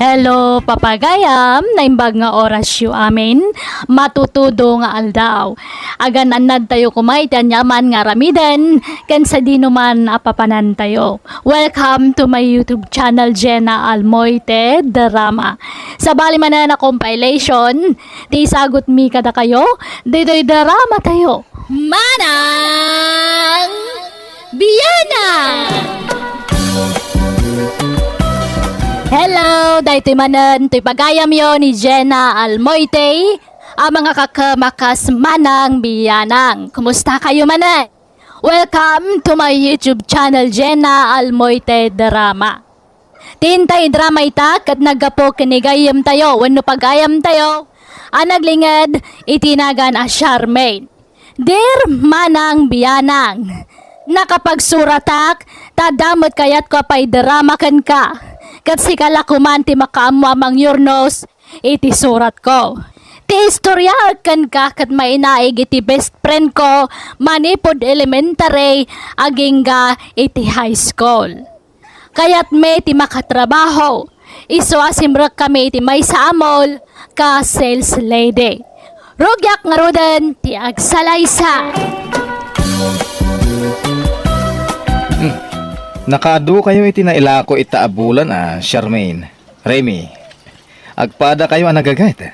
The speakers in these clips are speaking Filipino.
Hello, papagayam, naimbag nga oras yu amin, matutudo nga aldaw. Agan anad tayo kumay, tanyaman nga ramiden, kan sa di naman apapanan tayo. Welcome to my YouTube channel, Jenna Almoite Drama. Sa bali man na compilation, di sagot mi kada kayo, dito'y drama tayo. Manang Biyana! Hello, daytoy manen, to'y pagayam yo ni Jenna Almoite, ang mga kakamakas manang biyanang. Kumusta kayo manen? Welcome to my YouTube channel, Jenna Almoite Drama. Tintay drama itak at nagapo kinigayam tayo, wano pagayam tayo, naglingad itinagan a Charmaine. Dear manang biyanang, nakapagsuratak, tadamot kayat ko pa'y drama kan ka. Kat si kalakuman ti makaamwamang yurnos, iti surat ko. Ti istorya kan ka kat mainaig iti best friend ko, manipod elementary, agingga iti high school. Kayat may ti makatrabaho, iso asimrak kami iti may saamol, ka sales lady. Rogyak nga rodan ti agsalaysa. Nakado kayo iti nailako itaabulan Charmaine, Remy. Agpada kayo nagagayt.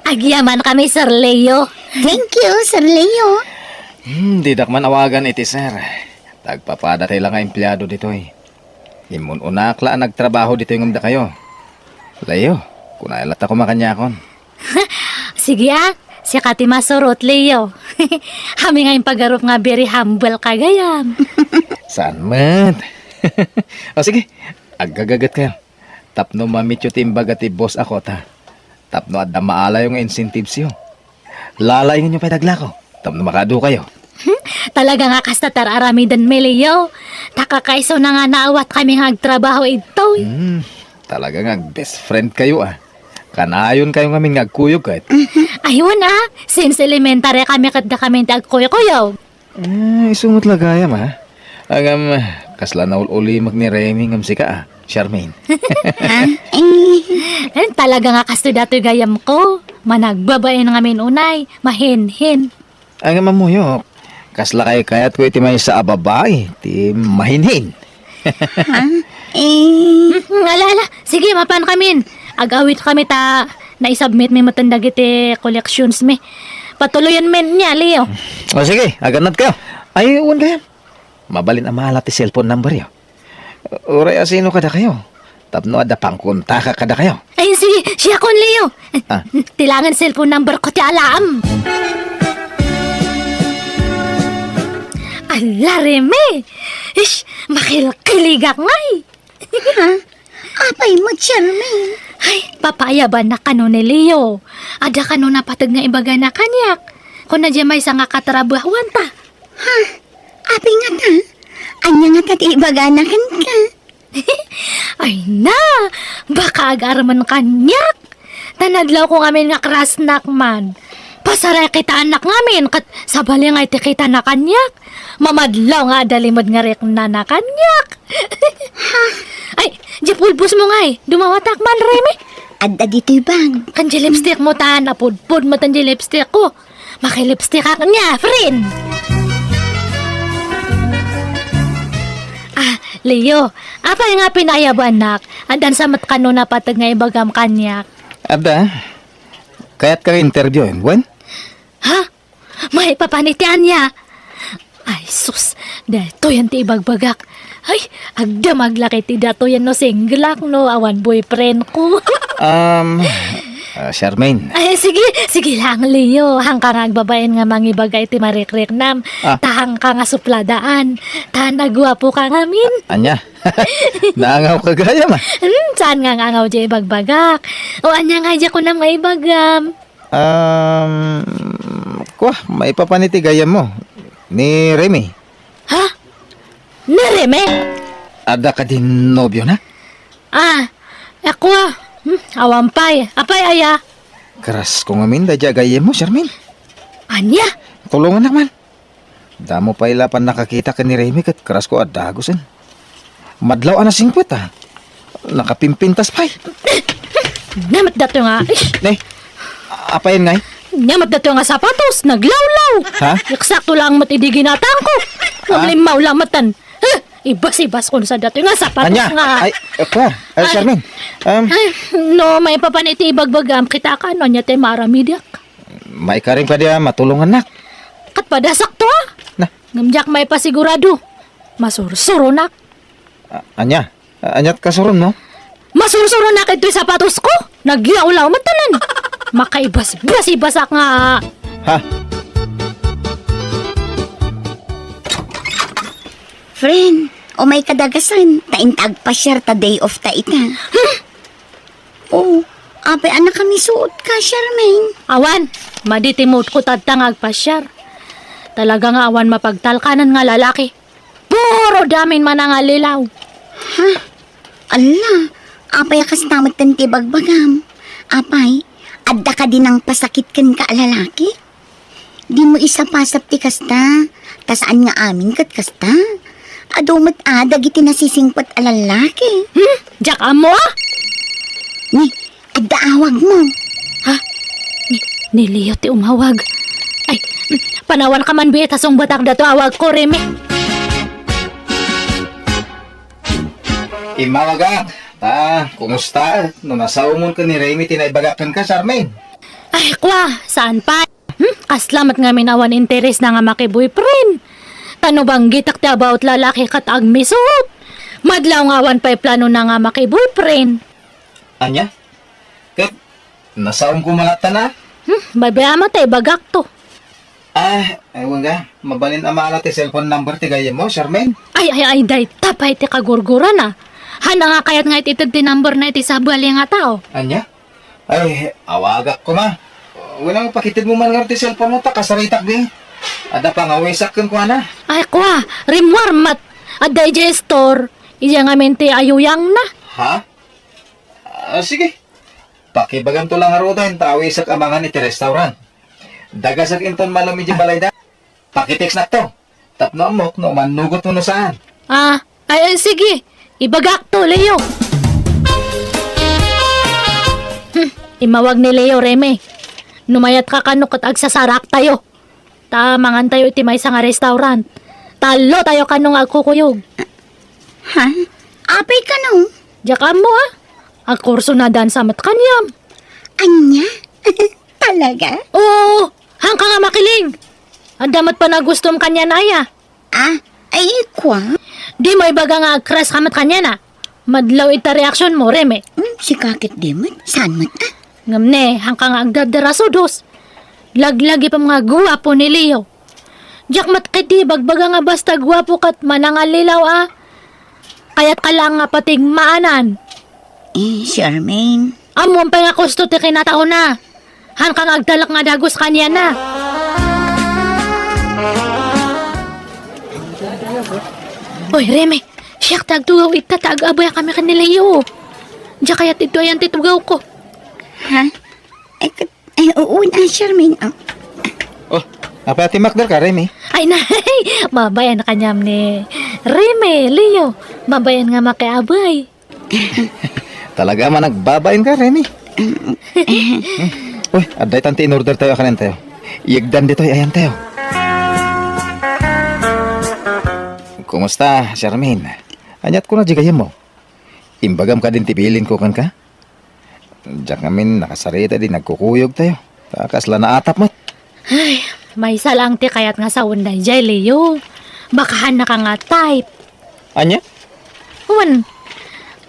Agyaman kami, Sir Leo. Thank you, Sir Leo. Di dakman awagan iti sir. Tagpapada tayo lang nga empleyado dito eh. Imun unakla nagtrabaho dito yung umda kayo. Leo, kunailat ako makanyakon. Sige si Kati Masurot, Leo. Kami ngayon pag-arup nga very humble kagayam. Saan man? O sige, agagagat kayo. Tapno mamit yung timbag at boss ako ta. Tapno at maala yung incentives yun. Lalayin nyo pa daglako. Tapno makado kayo. Talaga nga kastatar aramidan me, Leo. Takakaiso na nga naawat kami nga agtrabaho ito. Talaga nga best friend kayo Kanayon kayo nga ngagkuyog kahit. Ayun since elementary kami kadda kami tagkuyo-kuyo. Isungot lagayam Agam, kasla na uli ni Remy ngam sika Charmaine. Talaga nga kastudato gayam ko. Managbabae na ngamin unay, mahin-hin. Agam mamuyok, kasla kayo kayat ko iti may sa ababay, ti mahinhin. Alala, sige mapan kamin. Agawit kami na-submit may matandag iti collections me. Patuloyan men niya, Leo. O sige, aganat kayo. Ay, uwan kayo. Mabalin ang mahalat ti cellphone number yo. Uray asino kada kayo. Tapno ada pangkunta ka kada kayo. Ay, sige, siya kon, Leo. Tilangan cellphone number ko ti alam. Ala, Reme. Ish, makilkiligak ngay. Apay mo, Charmaine. Ay, papaya ba na kano ni Leo? Ada kano na patag nga ibaga na kanyak. Kung na may sa nga katrabahuan ta. Apay nga ta. Anya nga kat ibaganakan ka. Ay na, baka agarman kanyak. Tanadlaw ko ngamin nga krasnak man. Pasaray kita anak ngamin, kat sabali nga iti kita na kanyak. Mamadlaw nga dalimod nga rek na kanyak. Ay, di pulbos mo nga dumawatak man, Remy. Adda dito'y bang. Kanji lipstick mo napudpud mo tanji lipstick ko. Makilipstick ka niya, friend. Leo, apa nga pinayaban nak? Andan sa matkano na patag nga ibagam kanyak. Ada, kaya't ka interview Gwen? Ha? May papanitian niya. Ay, sus, dato yan ti ibagbagak. Ay, agda maglaki ti dato yan no singlak no awan boyfriend ko. Charmaine. Ay, sige lang, Leo. Hang ka nga agbabayan nga mangibagay ti marikrik nam. Tahang ka nga supladaan. Tahan nagwapo ka ngamin. Anya, naangaw ka gayam Saan nga ngangaw di ibagbagak? O anya nga di ko na maibagam. May papaniti gayam mo. Ni Remy. Ha? Ni Remy? Ada ka din nobyo na? Ako awampay. Apay aya. Karas ko ngamin, dadya gayam mo, Charmaine. Anya? Tulungan naman. Damo pa ilapan nakakita ka ni Remy kat karas ko at dagusan. Madlaw na 50 Nakapimpintas pa'y. Namat dato nga. Ne, apayin ngay? Namat dato nga sapatos. Naglawlaw. Ha? Eksakto lang matidiginatang ko. Naglimaw lang matan. Ibas-ibas ko sa dato nga sapatos Anya, nga. ay, kwa, Charmaine. Ay, no, may papaniti ibagbagam kita ka. No, niya te maramidak. May karing pa diya matulungan nak. Kat padasak to ah. Na, Ngamjak may pasigurado. Masursuro nak. anya, anyat kasuron mo? Masursuro nak ito'y sapatos ko. Nagyaulaw matanan. Makaibas-ibas-ibasak nga. Ha? Friend, o may kadagasan, taintag pa share ta day of ta ita. Oo, apay anak kami suot ka, Charmaine. Awan, maditimot ko tadtangag pasyar. Talaga nga awan mapagtalkanan nga lalaki. Puro damin man nga lilaw. Ha? Ala, apay akas namat tanti bagbagam. Apay, adda ka din ang pasakit kan ka lalaki? Di mo isa pasap ti kasta, tasaan nga amin kat kasta. Adumat dagiti nasisingpat a lalaki. Jack amo ah. Ni, adda awag mo. Ni Leo ti umawag. Ay, panawan ka man biya tasong batak dato awag ko reme. Imawagak. Kumusta? No nasaumon ka ni Remy, tinaibagakan ka, Charmaine. Ay, kwa, saan pa? Kaslamat nga minawan interes na nga maki-boyfriend. Tano bang gitak ti about lalaki kat agmisot? Madlaw nga awan pa'y plano na nga maki-boyfriend. Anya? Kat, nasaum ko malata na? Babaya matay bagak to. Ewan ka. Mabalin amala ti cellphone number ti gaya mo, Charmaine. Ay, day, tapay ti kagurgura na. Hana nga kayat nga ititid ti number na iti sabali nga tao. Anya? Ay, awagak ko ma. Walang pakitid mo man nga ti cellphone mo, ta kasaritak din. Ada pa nga wisak ko na. Ay, kwa, rimwar mat, at digestor, iya nga mente ayuyang na. Ha? Sige. Pakibagam to lang arudan, tawisak amangan iti restaurant. Dagasak inton malami di balay da. Pakitex na to. Tapno amok, no manugot mo no saan. Ay, sige, ibagak to, Leo. Imawag ni Leo, Reme. Numayat ka kanok at agsasarak tayo. Tamangan tayo iti may sa nga restaurant. Talo tayo kanong agkukuyog. Ha? Apay ka no? Diyakan mo Ang kurso na dan sa matkanyam. Anya? Talaga? Oo, hang ka nga makiling. Ang damat pa na gustom kanya na aya. Ay, kwa? Di mo ibaga nga agkras ka matkanya na. Madlaw ita reaksyon mo, Reme. Si kakit di man? Saan man Ngamne, hang ka nga agdadarasodos. Laglagi pa mga guwapo ni Leo. Diyak matkiti, bagbaga nga basta guwapo kat manangalilaw Kaya't ka lang nga pating maanan. Charmaine. Amon pa nga kusto ti kinatao na. Han kang agdalak nga dagos kanya na. Oy, Reme, siyak tagtugaw itatag abaya kami kanila iyo. Diya kaya't ito ayan titugaw ko. Ha? Ay, oo na, Charmaine. Oh, apa ti Macdar ka, Remy? Ay, nay, mabayan na kanyam ni Reme, Leo. Mabayan nga makiabay. Talaga man nagbabain ka, Remy. Uy, aday tanti in order tayo kanin tayo. Iagdan dito, ayan tayo. Kumusta, Charmaine? Anyat ko na jigayam mo. Imbagam ka din tibilin ko kan ka? Diyak ngamin nakasarita din nagkukuyog tayo. Takasla na atap mo. Ay, may isa lang ti kaya't nga sa unday jay, Leo. Bakahan na ka nga type. Anya? Uwan,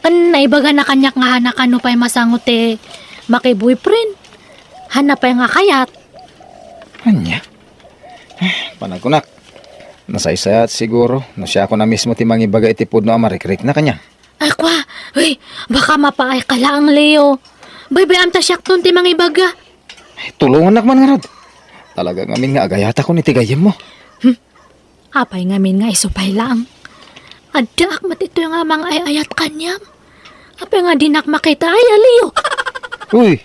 kan naibaga na kanyak nga hanakano pa'y masangot maki-boyfriend. Hanapay nga kayat. Anya? Panagunak. Nasaysayat siguro na siya ako na mismo timang ibaga itipod no amarikrik na kanya. Ay, kwa, uy, baka mapaay ka lang, Leo. Baybayam ta siyak ton timang ibaga. Tulungan nakman nga rod. Talaga ngamin nga agayata ko ni tigayim mo. Apay ngamin nga isupay lang. Adda akmat ito nga mga ayayat kanyam. Apay nga dinak makita ay, Leo. Uy,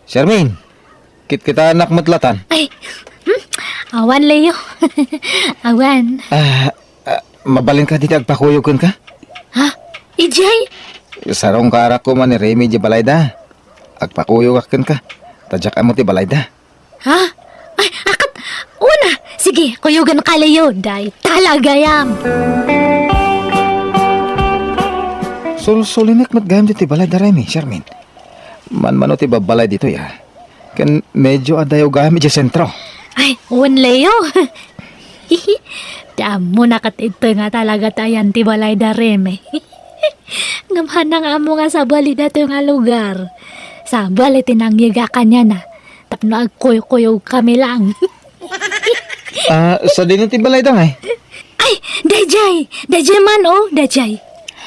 Charmaine, kita anak matlatan. Ay, awan, Leo. Awan. Mabalin ka di agpakuyog ka? Ha? Ijay? Sarong karak ko man ni Remy di balayda. Agpakuyo kakan ka. Tadyak mo ti balayda. Ha? Ay, akat! Una! Sige, kuyugan kalayo, day. Talaga yam. Sulinik matgayam di ti balayda, Remy, Charmin. Man ti babalay dito ya. Kan medyo adayo gamit di sentro. Ay, un Leo. Damo nakat ito nga talaga tayan ti balay da reme. Ngamhan na nga mo nga sa bali dato nga lugar. Sa bali tinangyiga kanya na. Tapno agkuyo-kuyo kami lang. Sa din ti balayda ngay. Ay, dajay! Dajay man oh, dajay.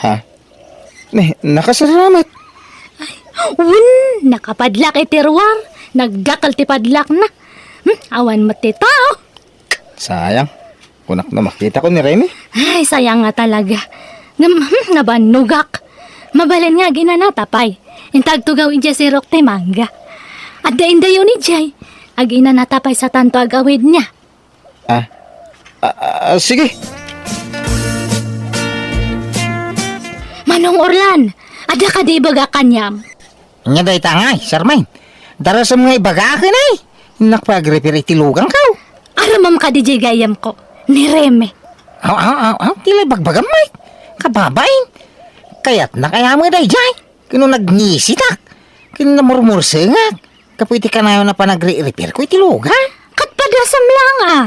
Ha? Nakasaramat. Un, nakapadlak itirwar. Nagdakal ti padlak na. Awan mati tao. Sayang. Kunak na makita ko ni Remy. Ay, sayang nga talaga. Nabanugak. Mabalin nga ginanatapay. Intag tugaw inja si Rock te mangga. At dain-dayo ni Jay. Ag inanatapay sa tanto agawid niya. Sige. Manong Orlan, ada ka di baga kanyam. Nya day tangay, Charmaine. Dara sa mga ibaga akin ay. Nakpag-repair tilugang ka. Aramam ka di Jay gayam ko. Ni Reme. Aw, tila bagbagam may. Kababain. Kaya't na kaya mo day jay. Kino nagnisitak. Kino namurmursengak. Kapwiti ka na yun na pa nagre-repair ko itilugan. Katpadasam lang ah.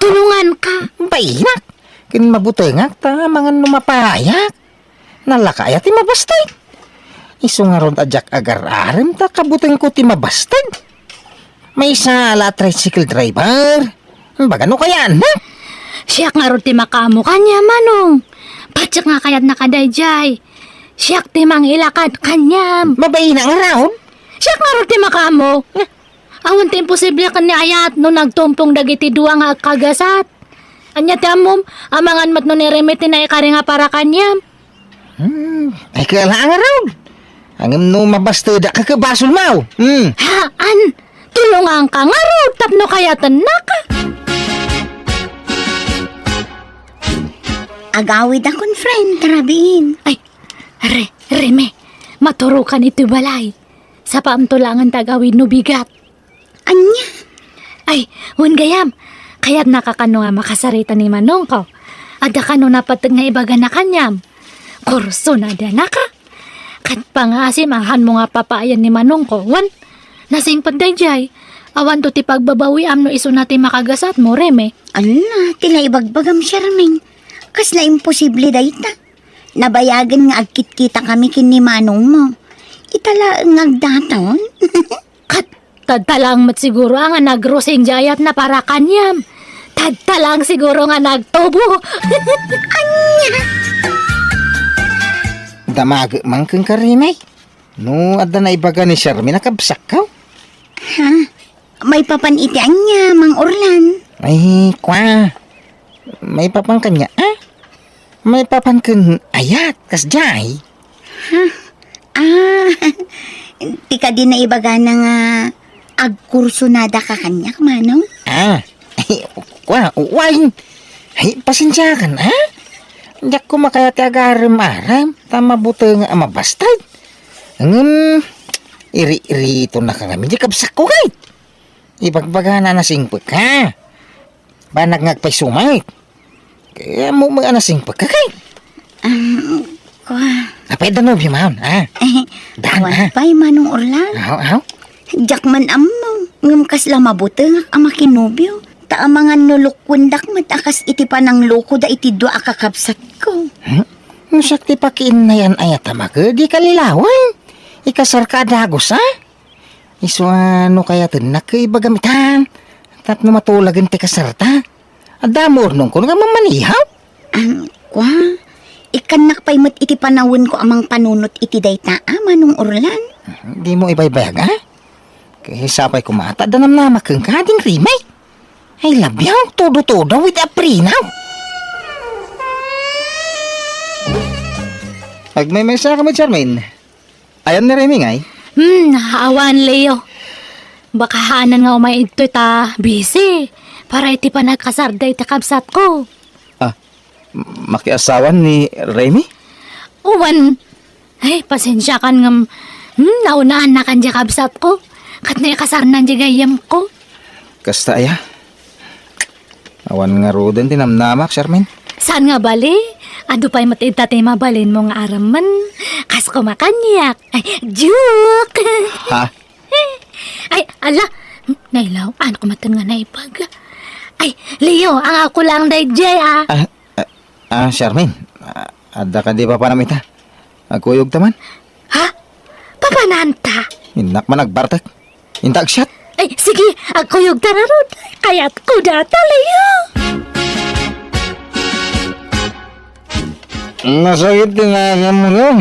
Tulungan ka. Bainak. Kino mabutengak ta mga numapayak. Nalakaya ti mabastay. Iso nga ron adyak agar-arim ta kabuteng ko ti mabastay. May isa ala tricycle driver. Baga no kaya anak. Siyak nga ron ti makamo kanya manong. Patsak nga kayat nakadayjay. Siyak ti mangilakad kanyam. Mabay na nga raon. Siyak nga ron ti makamo. Awan ti imposible ka ni ayat no nagtumpong dagiti duwa nga kagasat. Anya ti amom, amangan mat no ni Reme ti naikari nga para kanyam. Ay kala nga raon. Ang no mabastay da kakabasol mau. Haan, tulungan ka nga ron tapno kayatan na ka. Agawid akong friend, karabin. Ay, Reme, maturukan ito balay. Sa paamtulangan tagawid no bigat. Anya? Ay, hun gayam, kaya't nakakano nga makasarita ni Manong ko. Ada kano napatag nga ibaga na kanyam. Kurso na da na ka. Kat pa nga asimahan mo nga papaayan ni Manong ko. Wan, nasing padayjay. Awan to ti pagbabawi amno iso natin makagasat mo, Reme. Ala, tila ibagbagam Charmaine. Kas na imposible dayta. Nabayagan nga agkit-kita kami kini Manong mo. Itala ang agdaton. Kat, tadtalang mat siguro nga nagrosing jayat na para kanyam. Tadtalang siguro nga nagtubo. Damag mangkeng karimay. No, adda na ibaga ni Charmaine nakabsak ka. Ha? May papanitian niya, Mang Orlan. Ay, kwa. May papan kanya, May papan keng ayat, kas jay. Tika din na ibaga na nga agkurso nada ka kanya, Manong. Ay, kwa, uwain. Ay, pasensya ka na, Diyak ko makayat agaram-aram, tama buto nga mabastad. Iri-iri ito na kami, di kabsak ko kahit. Ibagbaga na nasingpag ka. Banag ngagpay sumait. Kaya mo mga nasingpag ka kahit. Kwa. Apay danob yung mahon, Dahan, Awan pa'y Manong Orlan. Aw. Diyak man amaw. Ngam kas lang mabuto nga ang makinobyo. Taamangan nulukkundak matakas iti pa ng loko da iti dua akakapsat ko. Sakti pakiin na yan ayat amaga, di kalilawan. Ikasar ka adagos, Iso ano kaya tinak kay bagamitan. Tapno matulagan ti kasarta. Adamor nung ko nga mamanihaw. Kwa. Ikan nakpay mat iti panawin ko amang panunot iti dayta, Manong Orlan. Di mo ibaybayag, Kaya sapay kumata, danam na makang kading rimay. Ay labyaw, todo-todo with a prinaw. Agmay sa kami, Charmaine. Ayan ni Remy ngay. Awan Leo. Baka hanan nga umay ito ta busy. Para iti pa nagkasarday ta kabsat ko. Makiasawan ni Remy? Uwan, Ay, pasensya kan nga. Naunaan na kan dya kabsat ko. Kat na kasarnan dya gayam ko. Kasta ya. Awan nga roden tinamnamak, Charmaine. Saan nga bali? Ado pa'y matitati mabalin mo nga araman. Kas kumakanyak. Ay, joke! Ha? Ay, ala. Nailaw, ano kumatan nga naipag. Ay, Leo, ang ako lang day jay ah. Charmaine. Ada ka di pa panamita. Agkuyog taman. Ha? Papananta? Inak man nagbartak. Intag shot. Ay, sige, ako yung tararod. Kaya't ko data, Leo. Masakit din na mo no.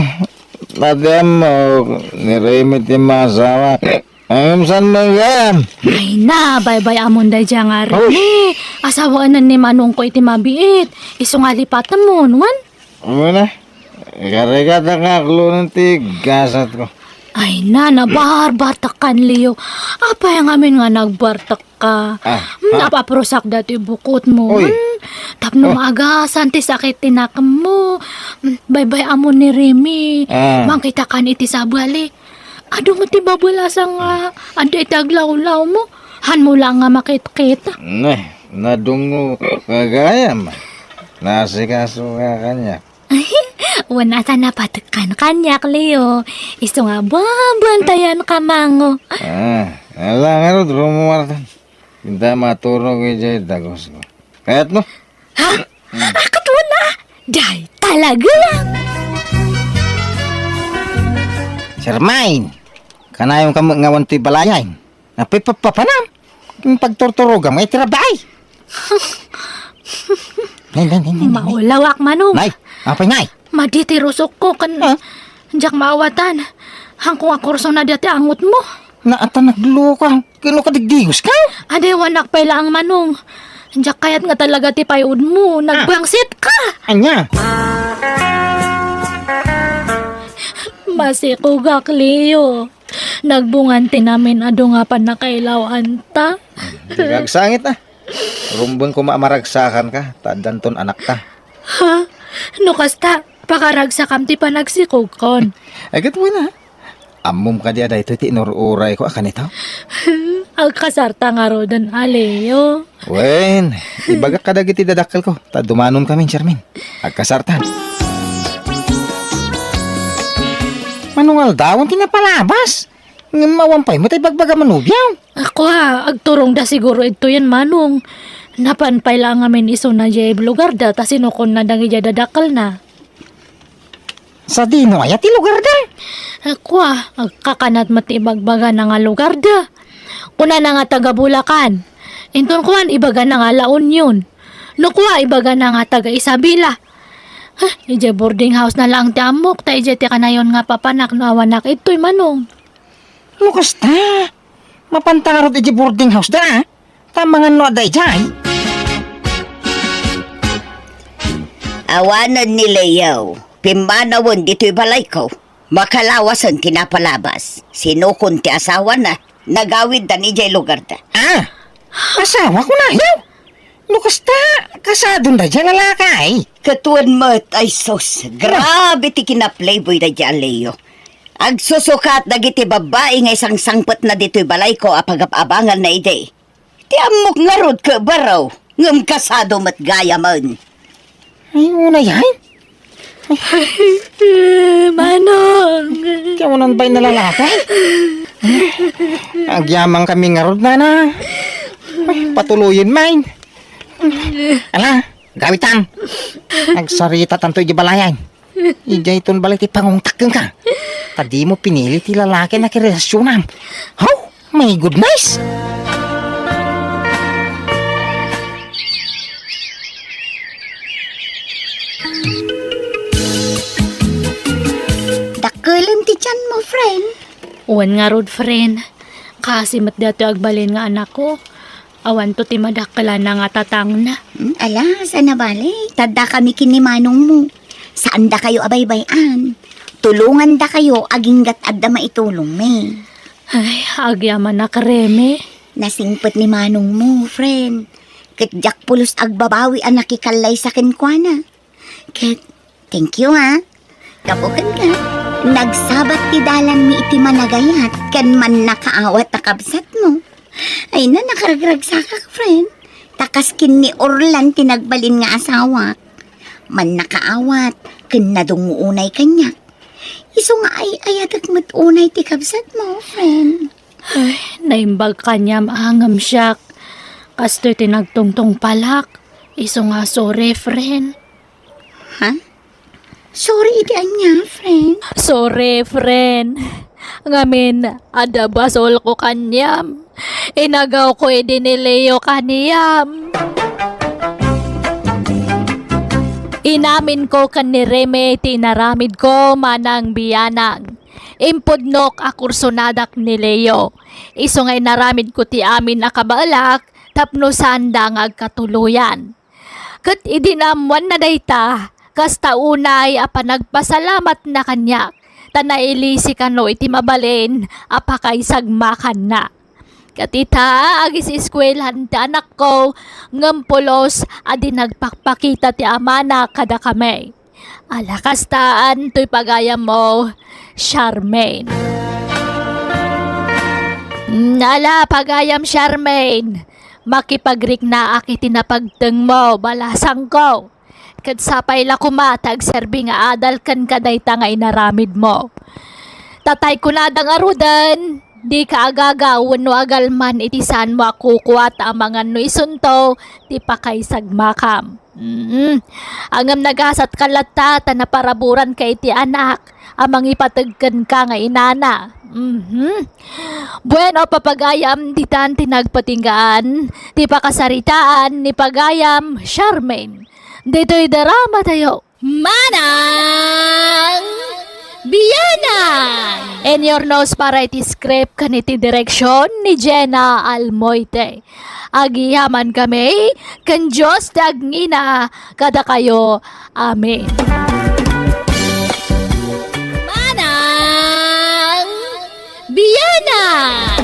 Madam mo, niremit yung mga asawa. Ayun saan mo yan? Ay na, bye-bye amon day dyan nga rin. Asawaan na ni Manong ko iti mabiit. Isungalipatan mo, nuwan. Ano na? Karigat ang kaklo ng tigasat ko. Ay na, nabarbatak kan, Leo. Apa yung amin nga nagbartak ka? Napaprosak dati bukot mo. Uy. Tapno maaga, santi sakit tinakam mo. Bye-bye amon ni Remy. Mangkita kan iti sabali. Ado mo ti babulasang ado itaglaw-law mo. Han mo lang nga makit-kita. Nadungo kagaya man. Nasikaso ka kanya. Wana sa napatukan kanyak, Leo. Iso nga babantayan ka, mango. Alang ano, rumumaratan. Pinta maturog ijay dagos ko. Kayat mo? Ha? Akat wala. Day, talaga lang. Charmaine, kanayong ngawan ti balayan. Napipapanam. Yung pagturturugam, may tirabay. Nay. Maulawak, Manong. Nay, apa ngay? Maditirusok ko kan. Diyak maawatan. Hangkong akurso na dati angot mo. Naata nagluka. Kino ka digdigos ka? Ade, wanak pa lang, Manong. Diyak kayat nga talaga ti payud mo. Nagbangsit ka. Anya? Masikugak, Leo. Nagbungan ti namin ado nga pa nakailawan ta. Gagsangit na. Rumbon ko maamaragsakan ka. Tadanton anak ta. Ha? No kasta, pakaragsak ti panagsikog kon. Ay, gatuwa na. Amom ka di ada ito tinururay ko akan ito. Ang kasarta nga ro doon, Leo. Wen, ibagak ka dagiti dadakkel ko. Tadumanon kami, Charmaine. Agkasartan. Manungal daw ang tinapalabas. Mawampay mo tayo bagbaga manubyaw. Ako agturong da siguro ito yan, Manong. Napanpay lang amin iso na jay lugar da, ta sinukon na dangi jay dadakal na. Sa dino ay ati lugar da. Ako agkakanat matibagbaga na nga lugar da. Kuna na nga taga Bulacan. Inton kuhan ibaga na nga La Union. Nukwa ibaga na nga taga Isabela. Ije boarding house na lang ti amok, ta ije ti kanayon nga papanak no awanak ito'y, Manong. Lukas ta. Mapantarot iti boarding house da. Tamangan no aday jay. Awanan ni Leo. Pimanawon dito'y balay ko. Makalawasan kinapalabas. Sinukon ti asawa na. Nagawid da ni jay lugar da. Asawa ko na yaw. Lukas ta. Kasadon da dyan lalakay. Katuan mo't ay sos. Grabe ti kina-playboy da dyan, Leo. Agsusukat dagiti babae nga isang sangpot na dito'y balay ko apag-abangan na ide. Ti amok nga rod ka baraw. Ngam kasado mat gaya man. Ay, una yan. Manong. Kaya unan ba'y nalalakay? Agyamang kami nga rod na. Ay, patuloyin main. Ala, gawitan. Nagsarita tanto balayan. Ijay ton balik ti pangungtakeng ka. Tadi mo pinili ti lalaki na kirelasyonan. Oh, my goodness! Dakulan ti tiyan mo, friend. Uwan nga rod, friend. Kasi mat dato agbalin nga anak ko. Awan to ti madakala na nga tatang na. Ala, saan na bali? Tadda kami kinimanong mo. Saan da kayo abaybayan? Tulungan da kayo aginggat adda maitulong me. Ay, agyaman na kareme. Nasingpot ni manong mo, friend. Kitjak pulos agbabawi ang nakikalay sa kinkwana. Kit, thank you ha. Kapukan ka. Nagsabat ti dalan mi iti managayat, kan man nakaawat na kabsat mo. Ay na, nakaragragsakak, friend. Takaskin ni Orlan tinagbalin nga asawa. Man nakaawat, kan nadunguunay kanya. Iso nga ay ayadak matunay ti kabsat mo, friend. Naimbag kanya maangam siya. Kasto'y tinagtungtong palak. Iso nga sorry, friend. Ha? Sorry iti anya, friend. Sorry, friend. Ngamin, ada basol ko kanyam. Inagaw ko idinileo kaniyam. Inamin ko kan ni Reme tinaramid ko manang biyanang. Impudnok akursonadak ni Leo. Iso ngay naramid ko ti amin nakabaalak tapno sanda nga agkatuluyan. Kat idinamwan na dayta, kasta unay nagpasalamat na kanya. Tanailisi kano iti mabalin, apakay sagmakan na. Katita, agis eskwelahan ti anak ko, ngampulos, adi nagpakpakita ti amana kada kami. Alakastaan, to'y pagayam mo, Charmaine. Nala, pagayam Charmaine. Makipagrik na akiti na pagteng mo, balasang ko. Kadsapay la kumatag serbi nga adal kan kadayta nga inaramid mo. Tatay ko na dang arudan, di ka agaga wano agalman itisan mo akukuat ang mga no isunto, ti pakaysag makam. Angam nagasat kalata, tanaparaburan kay ti anak, amang ipatagkan ka nga inana. Bueno, papagayam, di tan tinagpatinggaan, ti pakasaritaan, ni pagayam, Charmaine. Dito'y drama tayo. Manang Biyanang! And your nose para iti script kaniti direksyon ni Jenna Almoite. Agiyaman kami, kan Diyos dagngina, kada kayo. Amen. Manang Biyanang!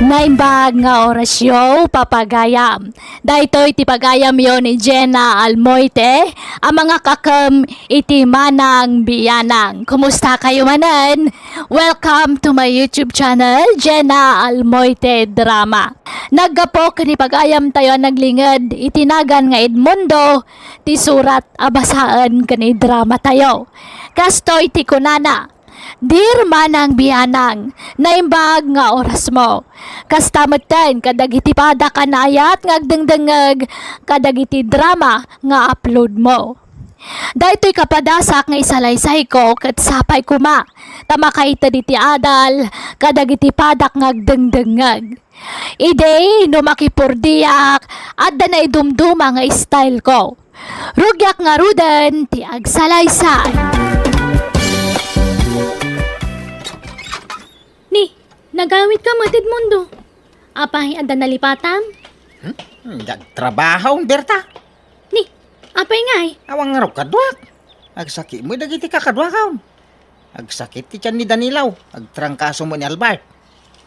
Naimbag nga orasyo, papagayam. Daytoy ti pagayam yon ni Jenna Almoite, ang mga kakam iti manang biyanang. Kumusta kayo manan? Welcome to my YouTube channel, Jenna Almoite Drama. Naggapo kani pagayam tayo naglingad, itinagan nga Edmundo, ti surat abasaan kani drama tayo. Kastoy ti kunana. Dear manang biyanang, naimbag nga oras mo. Kastamatan kadagiti pada kanayat ngagdengdengeg kadagiti drama nga upload mo. Daytoy kapadasak nga isalaysay ko ket sapay kuma. Tamakaita diti adal kadagiti padak ngagdengdengeg. Ide no makipurdiyak adda na idumduma nga style ko. Rugyak nga rudan ti agsalaysay. Ni, nagawit ka matid mundo. Apay, anda nalipatam? Nagtrabaho, Berta. Ni, apay ngay. Awang nga kadwak. Agsakit mo, dagiti ka kadwakaw. Agsakit ti tiyan ni Danilaw. Agtrangkaso mo ni Albert.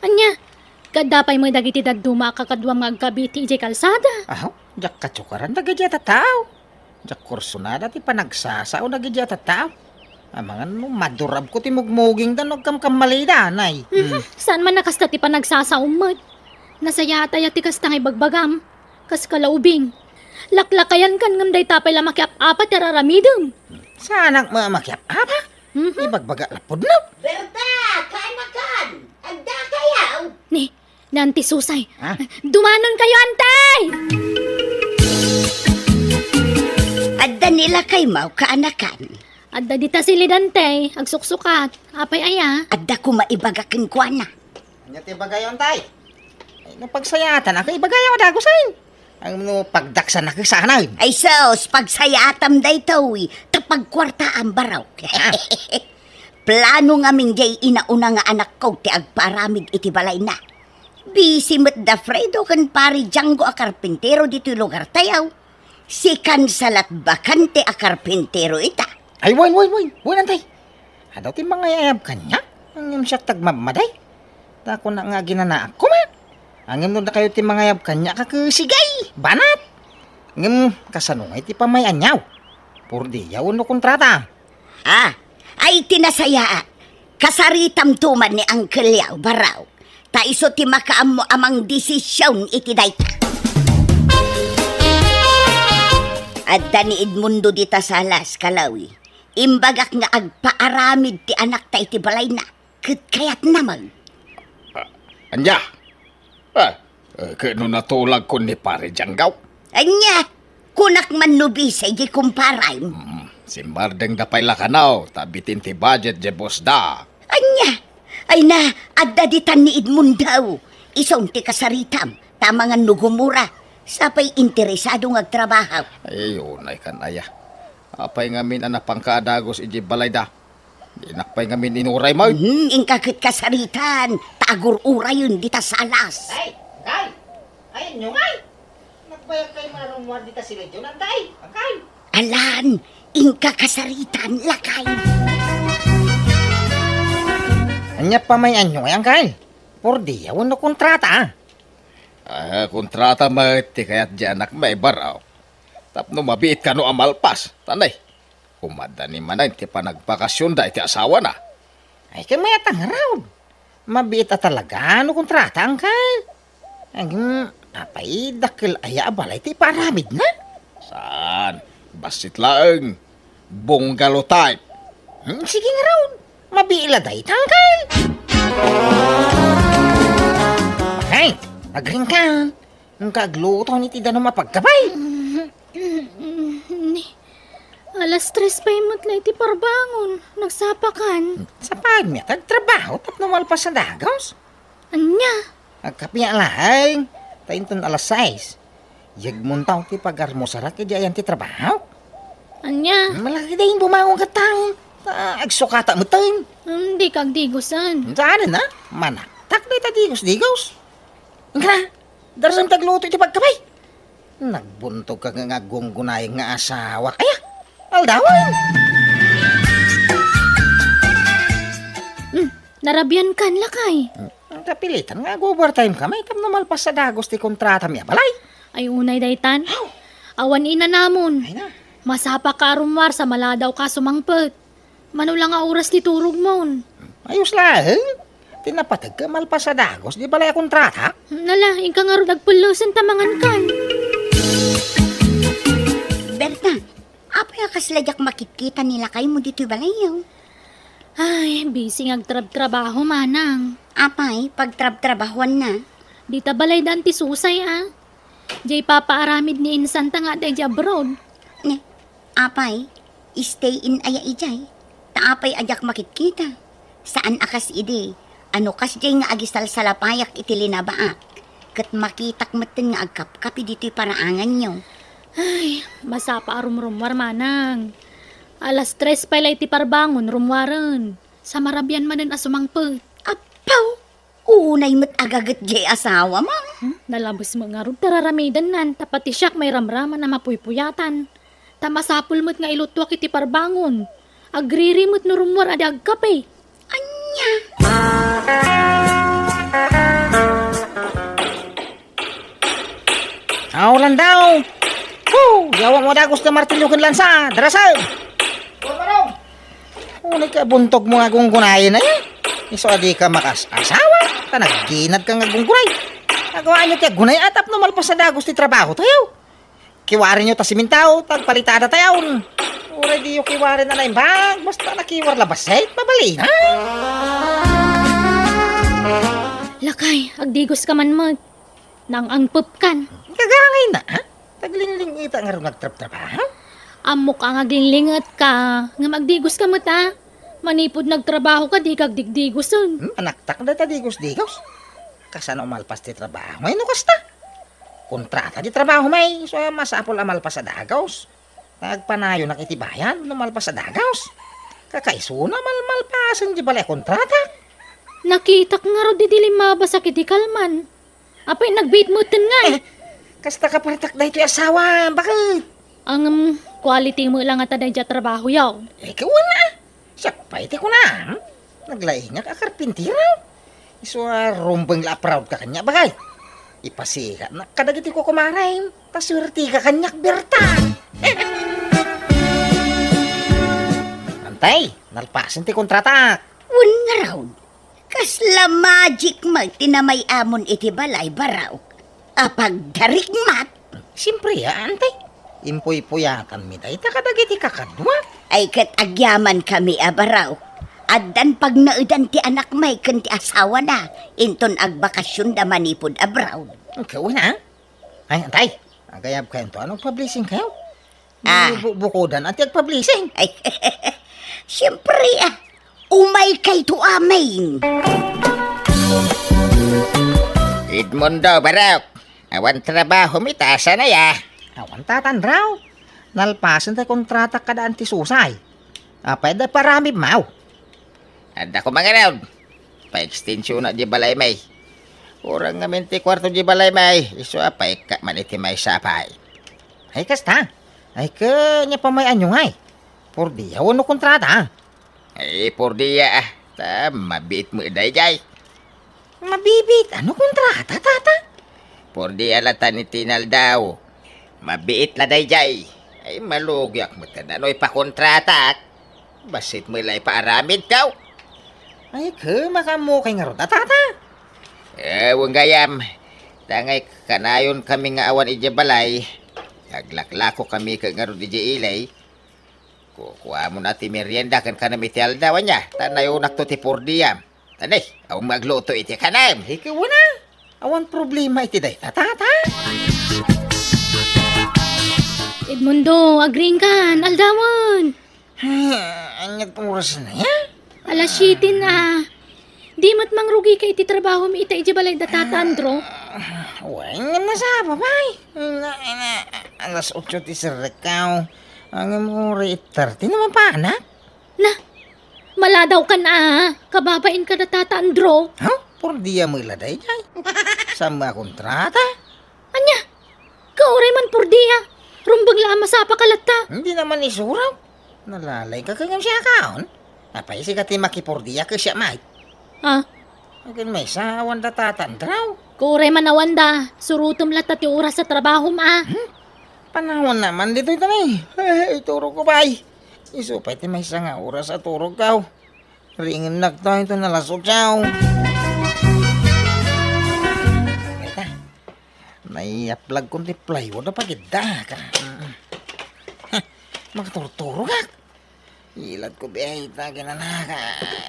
Anya, kadapay mo dagiti dagduma kakadwang magkabiti ije kalsada. Ahaw, jak katsukaran nagidya tataw. Jak kursunada ti panagsasao nagidya tataw. Amangan mo, madurab ko ti mugmuging dan og kamkamalida, nay. Saan man nakasta ti panagsasaumot? Nasayata ti kasta ngay bagbagam. Kas kalaubing. Laklakayan kan ngam day tapay la makiap-apat tararamidem. Saanak mamakyap apa? Ibagbaga lapod na. Berta, kaanakan! Agda kayaw! Ni, nanti susay. Ha? Dumanon kayo, antay! Adda nila kay mau kaanakan. Adda dita silidante, agsuksukat. Apay aya. Adda ko maibagakin kwa na. Anya ti bagayon tay. Ay napagsayatan ako ibagayon dago sain. Ang no pagdaksan ako sana. Ay sos, pagsayatam day tawi, tapagkwarta ang baraw. Plano nga min jay inauna nga anak ko ti agparamid iti balay na. Busy met da Fredo kan pari Django a karpintero dito lugar tayaw. Si Kansalat Bakante a karpintero ita. Ay woy nantay. Adaw ti mga yayab kanya. Ang yung siya tagmamaday. Tako na nga ginana ako man. Ang yung na kayo ti mga yayab kanya kakasigay. Banat. Ang yung kasanungay ti pamayan niyaw. Purdi yaw no kontrata. Ay tinasaya. Kasaritam tuman ni Uncle Yaw baraw. Ta iso ti makaam mo amang desisyon iti dayta. Adda ni Edmundo dita salas kalawi. Imbagak nga agpaaramid ti anak ta iti balay na. Ket kayat naman. Anya? Kano natulag ko ni pare Janggaw? Anya, kunak man nubisay di kumparay. Si Mardeng dapay lakanaw, tabitin ti budget je boss da. Anya, ay na, adda ditan ni Edmundo. Isong ti kasaritam, tamangan nugumura. Sapay interesado nga trabaho. Ayun ay kanaya. Apay ngamin anak pangkaadagos iji balay da. Inakpay ngamin inuray mo. Ingkakit kasaritan, tagur-ura yun dita salas. Kay! Ayun nyo, kay! Nagbayag kayo marunong dito sila dyan, anday! Kay! Alan, ingka kasaritan, lakay. Anya pa may anyo ngayon, kay! Por di, yawan na kontrata, Kontrata mati kaya't di anak may baraw. Tapno mabiit ka no amalpas. Tanay. Kumada ni manay ti panagpakasyon da iti asawa na. Ay, kay may atang raw. Mabiit at talaga, ano kontrata, ang kay! Apay, dakil aya abalay ti paramid na. Saan? Basit laeng. Bungalo type. Sige nga raw, mabiila day tangkay. Bakay, agring ka. Ang kagluto ni ti dano mapagkabay. Alas 3 pa imot na iti parbangon. Nagsapakan. Sa pagmi, tagtrabaho, tapno malpas sa dagaws. Anya? Agkapiya lahay, tainton alas 6. Yagmuntaw ti pagarmosarat kaya diyan ti trabaho. Anya? Malaki dahin bumangon ka tao. Agsukata mo tayo. Hindi kag digusan. Saan na? Manaktak na itadigos-digos. Nga, darasang tagluto iti pagkabay. Nagbuntog ka nga gunggunayang nga asawa kaya. Aldawan. Narabyan kan lakay. Ang kapilitan nga, overtime ka. May tam na malpas sa dagos ti kontrata miya balay. Ay unay daytan. Awan ina namon. Ay na. Masapa ka rumwar sa maladaw ka sumangpet. Manulang nga oras ti turog mon. Ayos lang. Tinapatag ka malpas sa dagos. Di balay kontrata? Nala, ika nga ro nagpulusan tamangan kan. Berta, apay akaslajak makikita nila kayo mo dito balayaw. Ay, busy ngagtrab-trabaho manang. Apay, pagtrab-trabahuan na. Di ta balay dan ti susay Jay papaaramid ni insanta nga day abroad. Ne, apay, stay in aya ijay. Taapay ajak makikita. Saan akas ide? Ano kas jay nga agisal salapayak itilinabaa. Kat makitak matin nga agkap-kapi dito'y paraangan nyo. Ay, masapa rumrumwar manang. Alas 3 pa ti parbangon rumwaran. Sa marabyan manan asumangpet. Apaw! Unay mo't agagat jay asawa mo. Nalabos mo nga rin tararamidan nan. Tapati siyak may ramraman na mapuypuyatan. Tamasapul mo't nga ilutwak iti parbangon. Agriri mo't no rumwar adi agkape. Anya! Aulan daw. Yawa mo dagos na martilyo kan lansa. Darasal. Unay ka buntog mo nga gunggunayin na yan. Iso adi ka makas-asawa. Tanagginad ka nga gunggunay. Nagawaan nyo tiya gunay atap no malpas sa dagos ti trabaho tayo. Kiwarin nyo ta simintaw, tagpalitada tayo. Uray di yung kiwarin na lang bag. Basta nakiwar labasay, mabali na. Lakay, agdigos ka man mo. Nang angpup kan. Kagangay na, ha? Taglinling ita nga rin nagtrap-trabaho. Amok ang aglinlingat ka. Nga magdigos ka mo ta. Manipod nagtrabaho ka, di kag digdigoson. Anaktak na ta digos-digos. Kasano umalpas ti trabaho. May nukas ta. Kontrata di trabaho may. So masapol amalpas sa dagaws. Nagpanayo na kitibayan. Numalpas sa dagaws. Kakaisuna malmalpasan di balay kontrata. Nakita nga ro di dilim mabasa kiti kalman. Apay nagbit mo nga. Kasta ka paritak na ito asawa. Bakit? Ang quality mo lang at aday dya trabaho yaw. Ikaw na. Siya pa iti ko na. Naglaing nga kakarpintira. Iso rumbang la-proud ka kanya. Bagay. Ipasikat na kadagiti ko kumarain. Taswerte ka kanyak berta. Tay, nalpasan ti kontrata. Un nga raw. Kasla magic magtinamay amon iti balay baraw. Apag darikmat. Siyempre, antay. Impuy-puyatan mi tayo, takadagiti kakadwa. Ay kat agyaman kami abaraw. Addan pag naudan ti anak may kan ti asawa na. Inton agbakasyon da manipod abraw. Ikaw na. Ay, antay. Agayab kayo to. Anong publishing kayo? Ah. Bukodan at publishing. Ay, siyempre umay kay to amin. Edmundo Barok, awan trabaho mi tasa na ya. Awan tatan raw. Nalpasan tayo kontrata kada antisusay. Apay da parami mau. Ada ko mga raw. Pa-extension na di balay may. Kurang nga 24 di balay may. Iso apay ka maniti may sapay. Ay, kasta. Ay, kanya pa may anyo ay. Por di, awan no kontrata. Ay, por diya ah. Ta, mabit mo day jay. Mabibit. Ano kontrata, tata? Por diya lata ni Tinal daw. Mabiit la day jay. Ay, malugyak mo tananoy pa kontrata. Basit mo ilay paaramid kaw. Ay, makamu kay nga ron, tata. Ewan gayam. Tangay kanayon kami nga awan ija balay. Naglaklako kami ka nga ron ija ilay. Kukuha mo na ti merienda kan kanam iti aldawan niya. Tanayo nakto ti pordiyam. Tanay, aw magluto iti kanam. Ikaw na. Awan problema iti day, tata. Edmundo, agring kan, aldawan. Anyat oras na ya. Alas 7 na. Di mat mangrugi ka iti trabaho mi ita iti balay da tatandro. Uy, nga masaba, bay. Alas 8 ti sirikaw. Ang mori 30 naman pa, anak. Na, maladaw ka na. Kababain ka na tatandro. Ha? Por diya mo iladay, jay. Sama kontrata. Anya, kauray man por diya. Rumbag la masapa kalata. Hindi naman isuraw. Nalalay ka kanyang siya kaon. Apay si kati makipordiya ka siya, may. Ah, Akin may sawan da tatandraw. kauray man awanda. Surutom lata ti oras sa trabaho ma. Panahon naman dito ito na eh. Turog ko bay. Isupay ti may nga oras at turog kaw. Ringin nagto ito nalasok siyaw. Ita. Naiaplag kong ti plywood na pagida ka. Makaturturog ka. Ilad ko bihay ta ginanaka.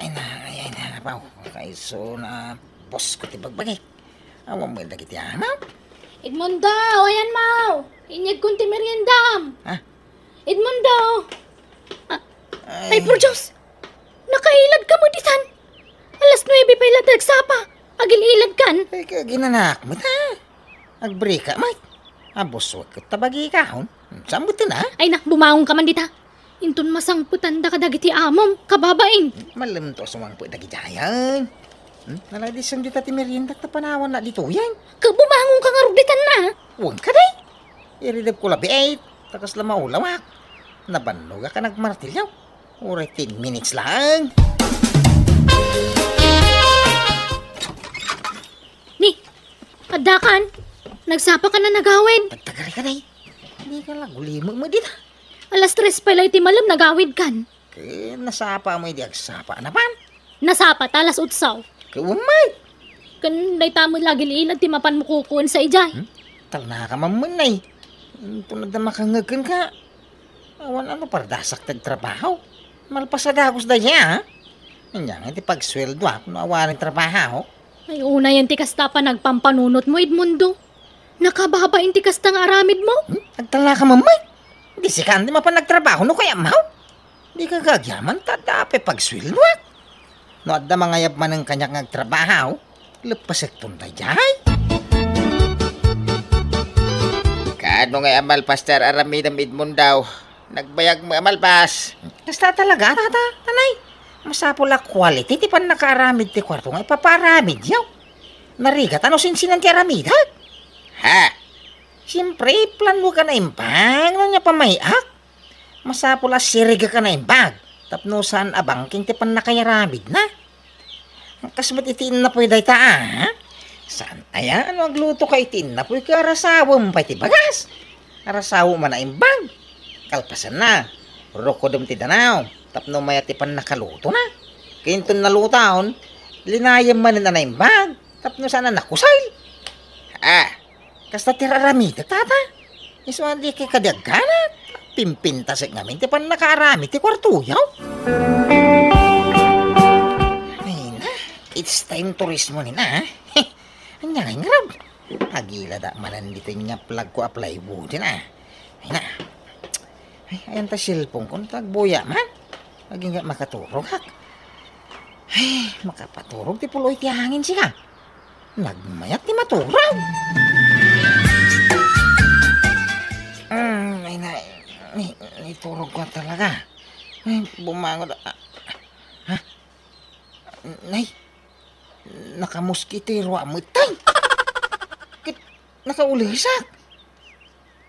Ay na paw. Kaiso na boss ko ti bagbagay. Awang mo lagi ti amaw. Edmundo, ayan mau. Inyag kunti meriendam. Ha? Edmundo. Ay, por Diyos. Nakailad ka mo ditan. Alas 9 pa ilad nagsapa. Agil-ilad kan. Ay ka ginanak mo ta. Agbreak ka, mate. Aboswag ko tabagi kahon. Saan mo na? Ay nak, bumaong ka man dita. Intun masangputan da kadagiti amom. Kababain. Malam to sumang po dagidayan. Naladisam dita ti merienda ta panawan na dito yan. Kabumangon ka nga rugditan na. Huwag ka day. Iridab ko labi 8. Takas la maulawak. Nabannog ka nagmartilyaw. Uray 10 minutes lang. Ni, adakan. Nagsapa ka na nagawid. Tagtagali ka day. Hindi ka lang ulimo mo dita. Alas 3 pa ilay ti malam nagawid kan. Kaya nasapa mo hindi agsapa naman. Nasapa talas utsaw. Kawamay. Kan day tamo lagi ilad ti mapan mo kukuan sa ijay. Talna ka mamunay. Tunad na makangagkan ka. Awan ano pardasak tagtrabaho. Malpasadagos da niya, ha? Nandiyan, hindi pagsweldo ako na awarin trabaho. Ay una yan ti kasta pa nagpampanunot mo Edmundo. Nakababain ti kasta nga aramid mo. Nagtala ka mamay. Hindi si Candy mapan nagtrabaho no kaya maw. Di ka gagyaman tadape pagsweldo ako. No adda mga yab man ang kanyak nagtrabaho. Lepasak tunday jay. Kaano nga amal pastor aramidam Edmund daw. Nagbayag mo amalpas. Basta talaga, tata, tanay. Masapula quality, ti pan nakaaramid ti kwarto nga ipaparamid yaw. Narigat, ano sinsinan ti aramid, ha? Ha? Siyempre, plan mo ka na impang, ano niya pamayak? Masapula siriga ka na imbag. Tapno saan abangking ti pan nakayaramid na. Kasmat itiin na po yung dayta, ha? Saan aya, ano ang luto ka itiin na po yung arasawa mo pa iti bagas? Arasawa man na imbag. Kalpasan na. Rokodom ti danaw. Tapno mayat ti pan nakaluto na. Kinton nalutaon, linayam man na naimbag. Tapno sana nakusay. Kasta tiraramid tata. Iswan di kay kadagganat. Pimpinta sa ngamin ti pan nakaarami ti kwartuyaw. Ay na, it's time to rest mo nina. Anya nga ngarab. Agila da manan dito nga plug ko apply wood na. Ay na. Ay, ayan ta silpong kung tagbuya man. Lagi nga makaturog hak. Ay, makapaturog ti puloy ti hangin siya. Nagmayat ti maturog. Ay na, turog ko talaga. Ay, bumangon. Ha? Nay, nakamuskitiro amitay. Nakaulisak.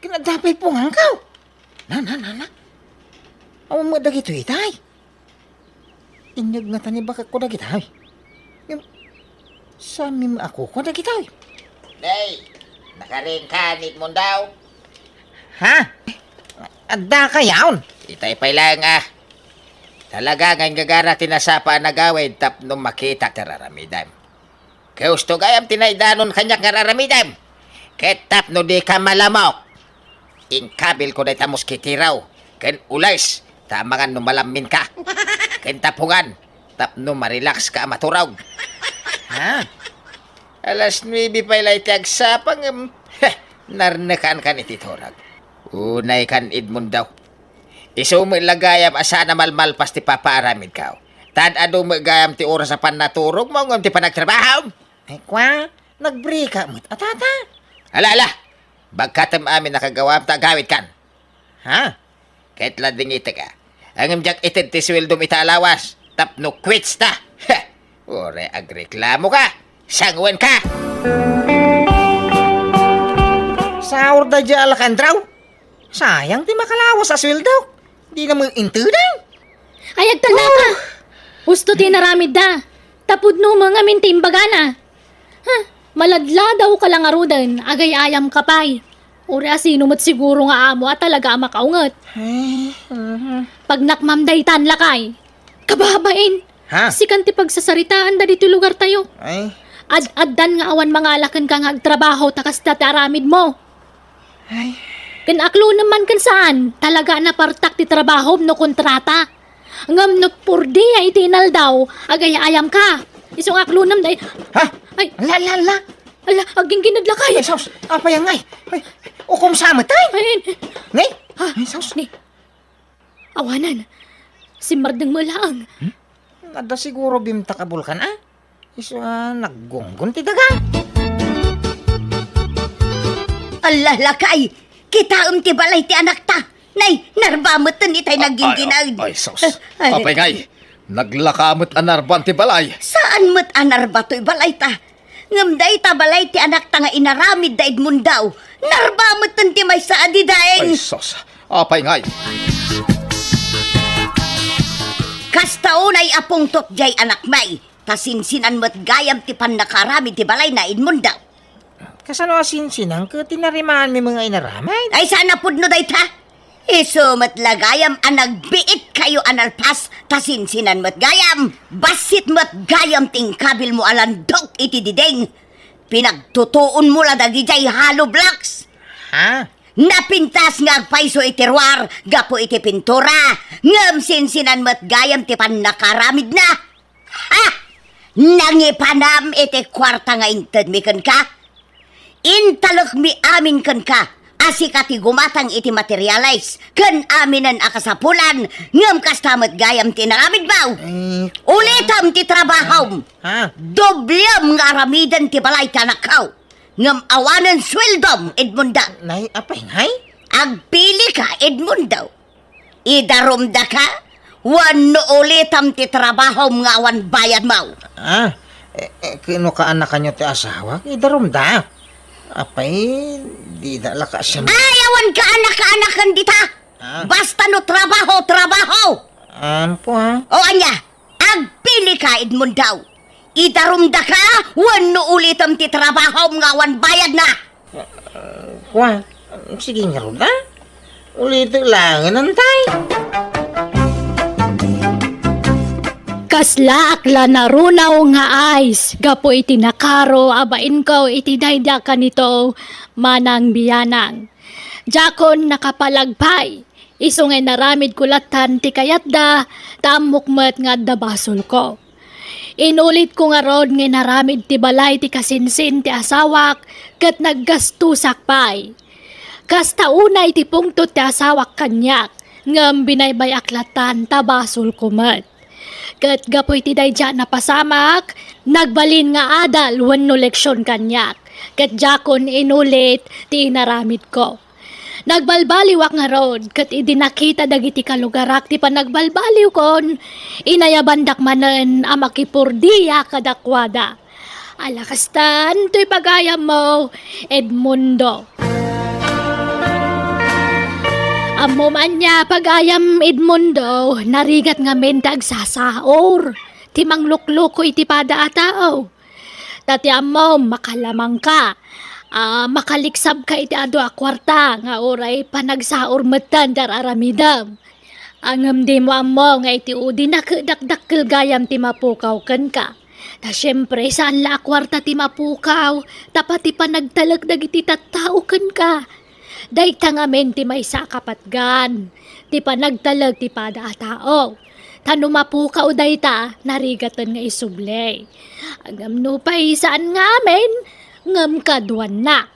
Kinadapay po nga kaw. Na. Awa mo dagito itay. Inyag na tani baka ko dagitay. Sami mo ako ko dagitay. Day, nakaringkanit mo daw. Ha? Adda ka yaon. Itay pa lang Talaga ngayon gagara tinasapa na gawin tapno makita tararamidam. Gusto gayam tinaydanon kanyak ngararamidam. Ketap no di ka malamok. Ingkabil ko na ita moskitiraw. Ken ulays, tamangan no malamin ka. Ken tapungan, tapno marelax ka maturaw. Ha? Alas 9 pa ilay tagsapang, narnakan ka ni titorag. Unay kan Edmund daw. Isumil lagayam asa na malmalpas ti papaaramid ka. Tad ado mo gayam ti oras sa panaturog mo ngam ti panagtrabaho. Ay kwa, nagbrika mo't atata. Ala! Bagkatam amin nakagawa ta gawit kan. Ha? Kahit lading ita ka. Ang imjak itid ti sweldo italawas. Tapno quits ta. Ore agreklamo ka. Sangwen ka. Saur da dya alakandraw. Sayang ti makalawas sa sweldo. Di na mo intudan. Ayag talaka. Gusto tinaramid da. Tapod no mga mintimbagana. Maladla daw ka lang arudan, agay ayam kapay. Uri asino mo't siguro nga amo at talaga makaungat. Pag nakmamday tan lakay, kababain. Ha? Sikan ti pagsasaritaan da dito lugar tayo. Ay. Ad-addan nga awan mga alakan kang agtrabaho takas tataramid mo. Ay. Kanaklo naman kan saan, talaga na partak ti trabaho no kontrata. Ngam no purdi ay tinal daw, agay ayam ka. Isong aklo nam day. Ha? Ay, Lala. ala, aging ginadlakay. Ay, saus. Apa yang ngay? Ay, ukom sama tay. Ay, Ngay? ha? Ay, saus. Ni, awanan. Si Mardang Malaang. Ada siguro bimta kabulkan Iso naggonggon ti daga. Allah lakay, kita ti balay ti anak ta. Nay, narbamutan itay naging ginaid. Ay, sos. Apay ngay. Naglakamot anarban ti balay. Saan mo't anar ba to'y balay ta? Ngam day ta balay ti anak ta nga inaramid da Edmund daw. Narbamutan ti may sa adi daeng. Ay, sos. Apay ngay. Kastaunay apong totjay anak may. Tasinsinan mo't gayam ti pan nakaramid ti balay na Edmund daw. Kasano asinsinang ka tinarimaan mi mga inaramay? Ay sana pudno day ta? Iso mat lagayam anagbiit kayo analpas tasinsinan mat gayam. Basit mat gayam ting kabil mo alandok iti dideng. Pinagtutuon mo la dagijay halo blocks. Ha? Napintas nga agpaiso iti ruar, gapo iti pintura. Ngam sinsinan mat gayam ti pan nakaramid na. Ha? Nangipanam iti kwarta nga inted mi kan ka. Intalok mi amin kan ka. Asi kati gumatang iti materialize. Kan aminan akasapulan. Ngam kastamat gayam tinaramid baw. Ulitam ti trabahom. Ha? Doblem nga aramidan ti balay tanakaw. Ngam awanan sweldom, Edmunda. Nay, apay ngay? Agpili ka, Edmunda. Idarumda ka. Wano ulitam ti trabahom nga awan bayad maw. Kino ka anak kanyo ti asawa? Idarumda. Apay, di dala ka siya. Ayawan ka anak-anakan dita. Basta no trabaho. Ano po ha? O anya, agpili ka, Edmund daw. Idarumda ka, wano ulitam ti trabaho nga awan bayad na. Sige nga ron Ulit lang, nantay. Kasla akla narunaw nga ice, gapo iti nakaro, abain ko iti dayda ka nito, manang biyanang. Jakon nakapalagpay, isungay naramid kulatan ti kayatda, tamukmat nga da basol ko. Inulit ko nga rod nga naramid ti balay ti kasinsin ti asawak, kat naggastusak pay. Kasta unay ti pungtot ti asawak kanyak, ngam binaybay aklatan tabasol kumat. Kat gapoy ti dayja napasamak, nagbalin nga adal wenno leksyon kanyak. Kat jakon inulit ti inaramid ko. Nagbalbaliwak nga rod, kat idinakita dagiti kalugarak ti panagbalbaliw kon, inayabandak manen amakipurdiya kadakwada. Alakastan, to'y pagayam mo, Edmundo. Amo man niya pagayam Edmundo, narigat nga mentag sasaor. Timang lukloko iti pada atao. Tati amo makalamang ka. Makaliksab ka iti ado a kwarta nga oray panagsaor metan dar aramidam. Angam di mo amo nga iti udi nakadakdakkel gayam ti mapukaw ken ka. Ta syempre saan la a kwarta ti mapukaw, tapati panagtalagdag iti tattao ken ka. Day tangamen ti may sakapatgan, ti panagtalag ti pada a tao. Tanumapukaw day ta, narigatan nga isublay. Agam no pa saan nga amen, ngam kaduan na.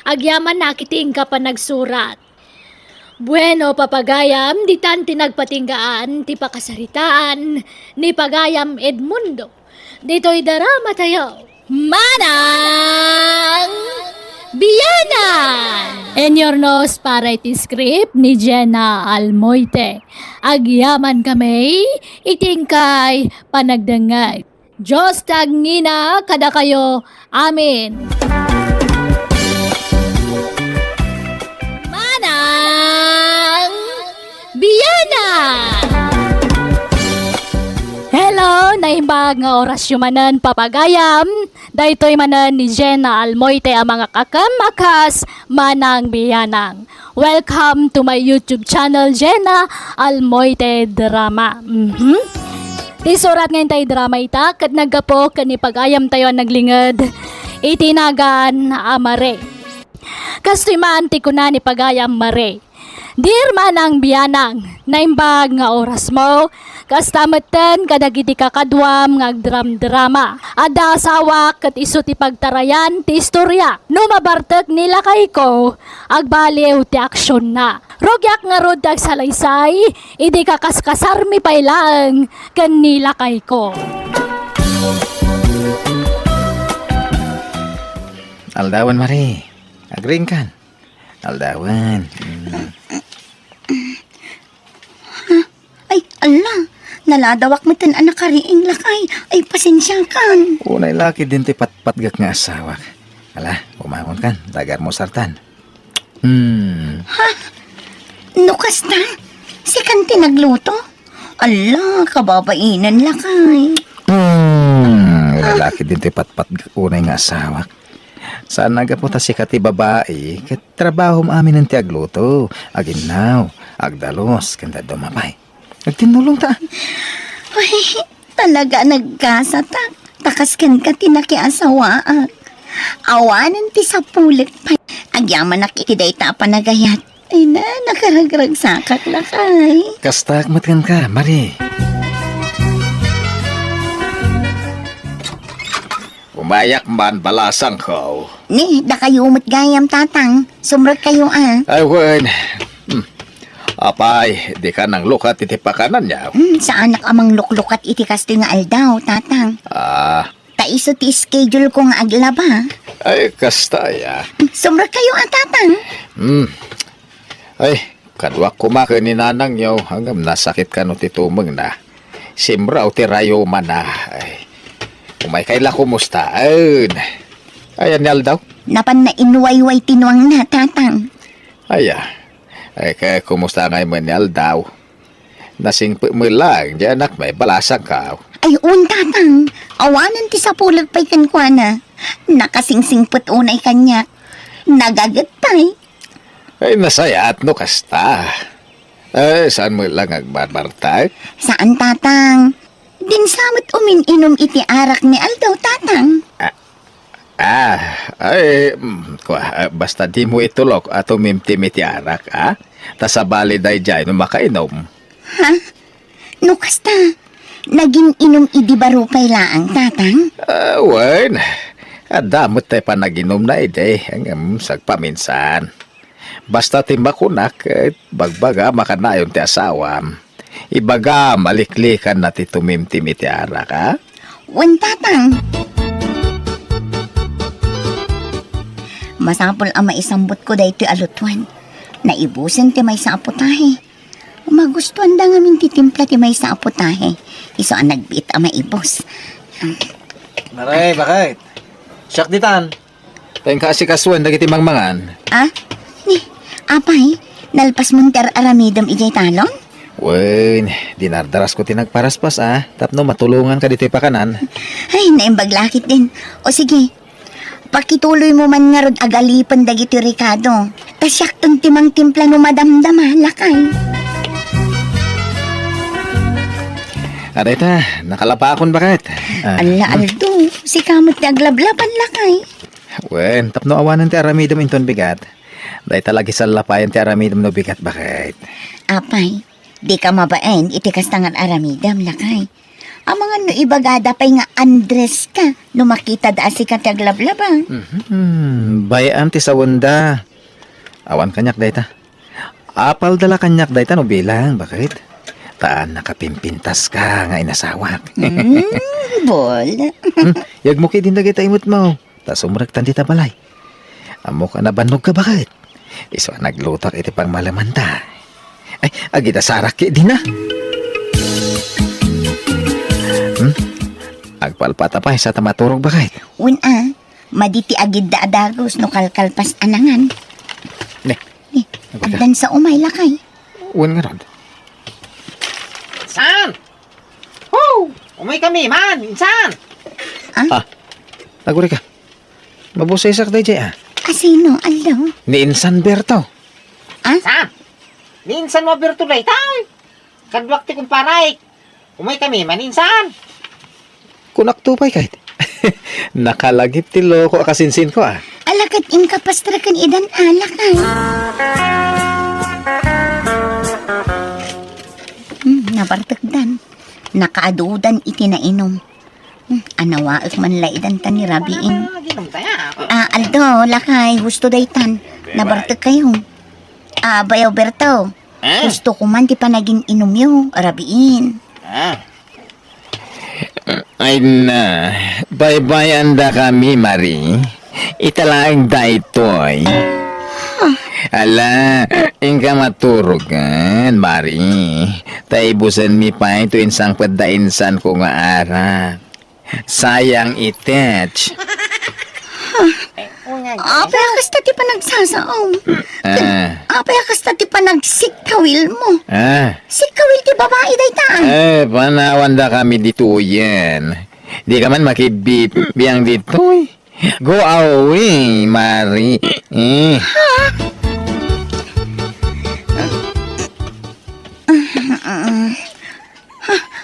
Agyaman na kiting ka pa nagsurat. Bueno, papagayam, di tan tinagpatinggaan, ti pakasaritaan, ni pagayam Edmundo. Dito'y darama tayo. Manang Biyanan! And your nose para iti script ni Jenna Almoite. Agyaman kami, itingkay panagdangay. Diyos tagngina kada kayo. Amen. Manang Biyanan! Hello, naimbag nga orasyon manan papagayam. Daytoy manan ni Jenna Almoite ang mga kakamakas manang biyanang. Welcome to my YouTube channel, Jenna Almoite Drama. Ti surat ngayon tayo drama ita, kat naggapo kani pagayam tayo naglingad, itinagan amare. Kastoy maanti ko na ni pagayam mare. Dear manang biyanang, naimbag nga oras mo, kastamatan kadagiti kakadwam nga agdram-drama. Ada asawa kat iso ti pagtarayan ti istorya. No mabartek nila kay ko, agbaliw ti aksyon na. Rogyak nga rod tag salaysay, idi kakaskasarmi pailang kan nila kay ko. Aldawan, Mari. Agring kan. Aldawan. Ay, ala, naladawak mo tan anak kariing lakay. Ay, pasensya kan. Unay laki din ti patpatgak nga asawa. Ala, umamon kan. Dagar mo sartan. Nukas na, si kanti nagluto. Ala, kababainan lakay. Lalaki din ti patpatgak unay nga asawa. Saan nagapunta si kati babae, kat trabaho amin ng ti agluto, aginaw, agdalos, kanda dumapay. Nagtinulong ta. Ay, talaga nagkasata. Takaskan ka tinakiasawaak. Awanan ti sa pulik pa. Agyaman nakikiday ta panagayat. Ay na, nakaragrag sakak lakay. Kastak matkan ka, Mari. Umayak man balasang ko. Ni, da kayo umot gayam tatang. Sumrag kayo Ay, wen. Apay, di ka nang lukat iti pakanan niya. Sa anak amang luklukat iti kasto nga aldaw, tatang. Taiso ti schedule ko nga aglaba. Ay, kasta ya. Sumrag kayo tatang. Ay, kadwak kumakin ni nanang yaw hanggang nasakit ka no titumeng na. Simraw ti rayo man na. Ay, umay kaila kumusta. Ayan niyal daw. Napan na inuwayway tinuang na, tatang. Ay, kaya kumusta ngay mo niyal daw. Nasing mo lang, di anak may balasang ka. Ay, tatang. Awanan ti sa pulag pa'y kankwana. Nakasingsingput unay kanya. Nagagat pa'y. Ay, nasaya at no kasta. Saan mo lang agbarbartay? Saan, tatang? Din samot umin-inom iti arak ni Aldaw, tatang. Basta di mo itulok at umimtim iti arak, tasabali day dyan no makainom. Ha? No kasta, naging inom idi barupay laang, tatang? Wen, damot tayo pa naginom na ide, hanggang sagpaminsan. Basta timbakunak, bagbaga makanayon ti asawam. Ibaga maliklikan na ti tumimtim iti arak, Wan, tatang. Masapol ang maisambot ko dahito alutwan. Naibusan ti may sa aputahe. Magustuhan da ngamin titimpla ti may sa aputahe. Iso ang nagbiit ang maibos. Maray, bakit? Siyak ditan. Tayong kasi kaswan, dagiti mangmangan. Ni, apay, nalpas munter aramidom ijay talon? Wen, dinardaras ko tinagparaspas, Tapno matulungan ka dito pakanan. Ay, naimbaglakit din. O sige, pakituloy mo man nga rod agalipan dagiti Ricardo. Tasyak tong timang timpla no madamdama, lakay. Areta, nakalapakon bakit? Ala, Aldo, si kamot ti aglablaban, lakay. Wen, tapno awanan ti aramidom inton bigat. Day talagi sa lapayan ti aramidom no bigat bakit? Apay, di ka mabaen, iti kastangan aramidam, lakay. Ang mga no ibagada pa'y nga Andres ka, no makita da si ka ti aglablaban. Bayaan ti sawanda. Awan kanyak dayta. Apal dala kanyak dayta no bilang, bakit? Taan nakapimpintas ka nga inasawak. Bol. Yag mo kay din dagita imot mo. Tas umragtan dita balay. Amo ka na banog ka bakit? Iso naglutak iti pang malamanta. Ay, agita sarak ki din na. Agpalpata pa sa tamaturog bakit? Una, maditi agid da adagos no kalkalpas anangan. Ne, Eh, agdan sa umay, lakay. uwan nga ron. Insan! Oh! Umay kami, man! Insan! Naguri ka. Mabusayak day jay, Asino, Aldo? Ni Insan Berto. Insan! Ninsan mo birtulay tayo! Kadwak ti kumparay! Umay kami, man, insan! Kunak tupay kahit. Nakalagip ti loko akasinsin ko, Alakat inkapastrakan idan alakay. Nabartagdan. Nakaadudan iti nainom. Anawaak man laidan tan ni Rabiin. Ginom tayo. Aldo, lakay, gusto daytan. Nabartag kayo. Bayaw Berto. Gusto ko man di pa naging inom yo, Rabiin. Ay na, bye-bye anda kami, Marie. Italaang da ito'y. Ala, ingka maturugan, Marie. Taibusan mi pa ito insang padainsan ko nga ara. Sayang itech. Apay kasta ti pa nagsasaom. Apay kasta ti pa nagsikawil mo. Sikawil ti babae daytaan. Panawan da kami dito yan. Di ka man makibip biyang dito. Go away, Marie.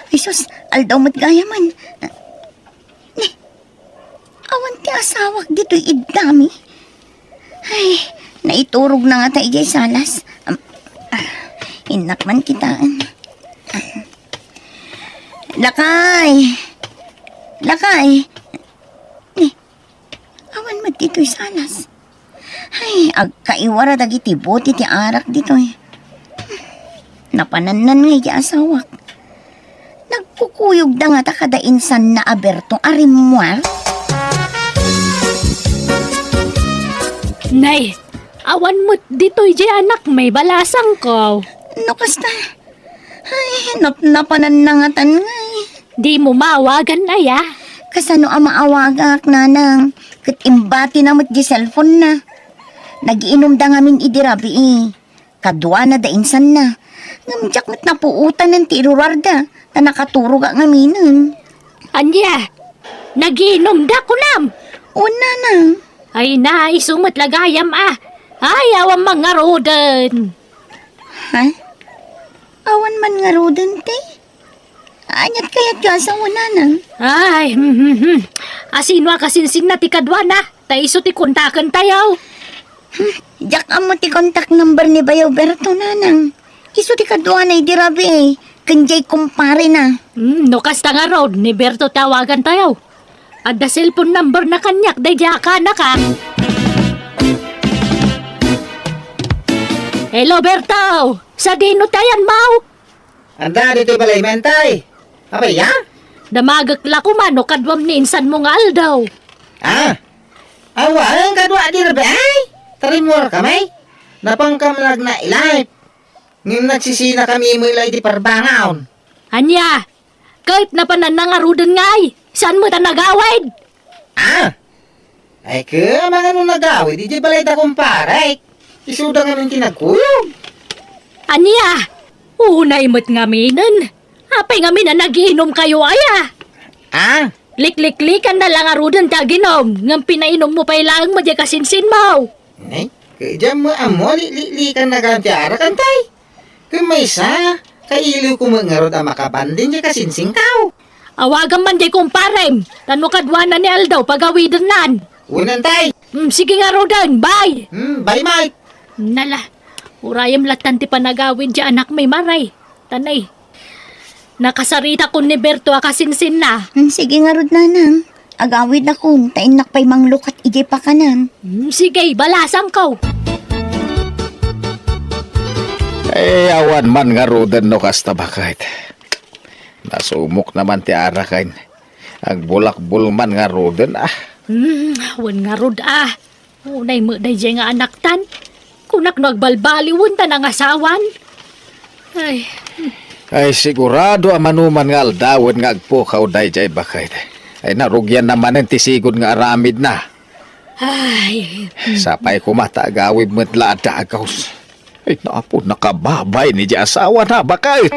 Isus, aldaw mo't gaya man. Awan ti asawak dito'y idami. Ay, naiturog na nga tayo salas. Inak man kitaan. Lakay! Lakay! Awan man dito'y salas. Ay, agkaiwara dagiti buti ti arak dito'y. Napananan nga iti asawak. Nagkukuyog da nga ta kada insan na aberto arimwar. Nay, awan mo dito'y di anak, may balasang ko. No, kasta. Ay, napanan na nga tan nga eh. Di mo mawagan na ya. Kasano ang maawagak nanang. Kat imbati na mo't di cellphone na. Nagiinom da nga min idirabi eh. Kadwa na da insan na. Ngamjak mo't napuutan ng tirurarda. Na nakaturog ang aminan. Anya, nagiinom da ko nam. Una nang. Ay na, isumot lagayam Ay, awang mga rodan. Ha? Awan man nga rodan, te. Anyat kaya tiyo sa nanang. Ay, asino kasinsin na ti kadwa na. Taiso ti kontakan tayaw. Jak amo ti contact number ni Bayaw Berto, nanang. Iso ti kadwa na idirabi eh. Kanjay kumpare na. No kasta nga road, ni Berto tawagan tayaw. At the cellphone number na kanyak, day ka na ka. Hello, Berto! Sa dino tayan, mau? Anda dito balay mentay. Abay ya? Damagak la kumano kadwam ni insan mo nga aldaw. Ah. Awan kadwa di rabi ay. Tarimor kamay. Napangkamlag na ilay. Ngim nagsisina kami mo ilay di parbangaon. Anya, kahit na pananangarudan ngay, saan mo ta nagawid? Ah. Ay ka mga nung nagawi di di balay ta kumpare. Isuda nga nung tinagkuyog. Anya, unay mo't ngaminan. Apay ngamin na nagiinom kayo aya. Ah. Lik-lik-likan na lang arudan ta ginom. Ngam pinainom mo pa ilang mo di kasinsin mo. Nay, kaya mo amo li kan naganti ara kantay. Kaya may isa, kailiw ko mangarod ang makabandin niya kasinsing kao. Awagan man di kumparem. Tano kadwa na ni Aldaw pagawidan nan. Unan tay. Sige nga rodan, bye. Bye mate. Nala, urayam latan ti panagawid di anak may maray. Tanay. Nakasarita ko ni Berto akasinsin na. Sige nga rod, nanang. Agawid ako. Tain nakpay manglukat ije pa kanan. Sige, balasang ko. Awan man nga rodan no kasta bakit. Nasumok naman ti arakain. Ang bulak-bul man nga rodan Wan nga rod Unay mo day nga anaktan. Kunak nagbalbaliwon ta ng asawan. Ay sigurado amanuman nga aldawan nga agpukaw day jay bakit. Ay narugyan naman ang tisigod nga aramid na. Ay, Sapay kumata agawid mo't laada agaws. Ay naapo nakababay ni di asawa na bakit.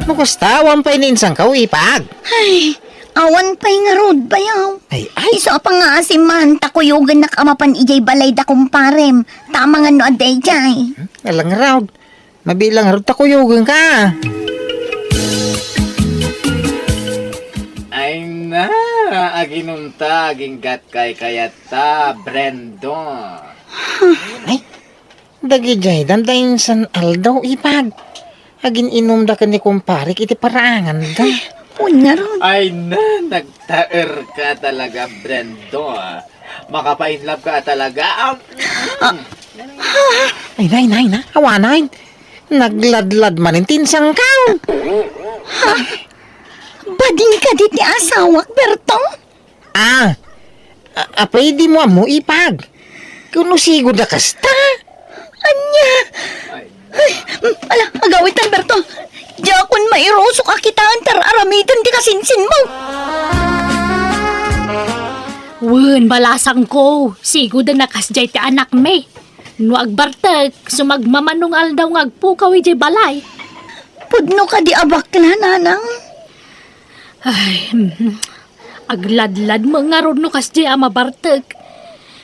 Magustawan pa ininsang kao ipag. Ay, awan pa'y nga rod, Bayaw. Ay, Iso pa nga asiman, takuyugan na kamapan ijay balay da kumparem. Tama nga no aday jay. alang raw. Mabilang raw takuyugan ka. Ay na, aginunta, aginggat kay kayata, Brandon. Ay, dagi jay, dandayin san aldaw ipag. Agin inom da ka ni kumpare, iti parangan da. Uy nga rod. Ay na, nagtaer ka talaga, Brando. Makapainlove ka talaga. Ay, nay, na, awanay. Nagladlad man yung tinsang kao. Bading ka dit ni asawak, Berto? Apay di mo amo ipag. Kuno sigo da kasta. Anya? Ay, ala, agawitan, Berto. Jakon mairosok akitaan tar aramitan di kasinsin mo. wen balasang ko. Sigo da nakasjay ti anak me. No agbartag, sumagmamanong Aldaw nga agpukaw ijay balay. Pudno ka di abakla, nanang. Ay, agladlad mo nga ron no kasjay amabartag.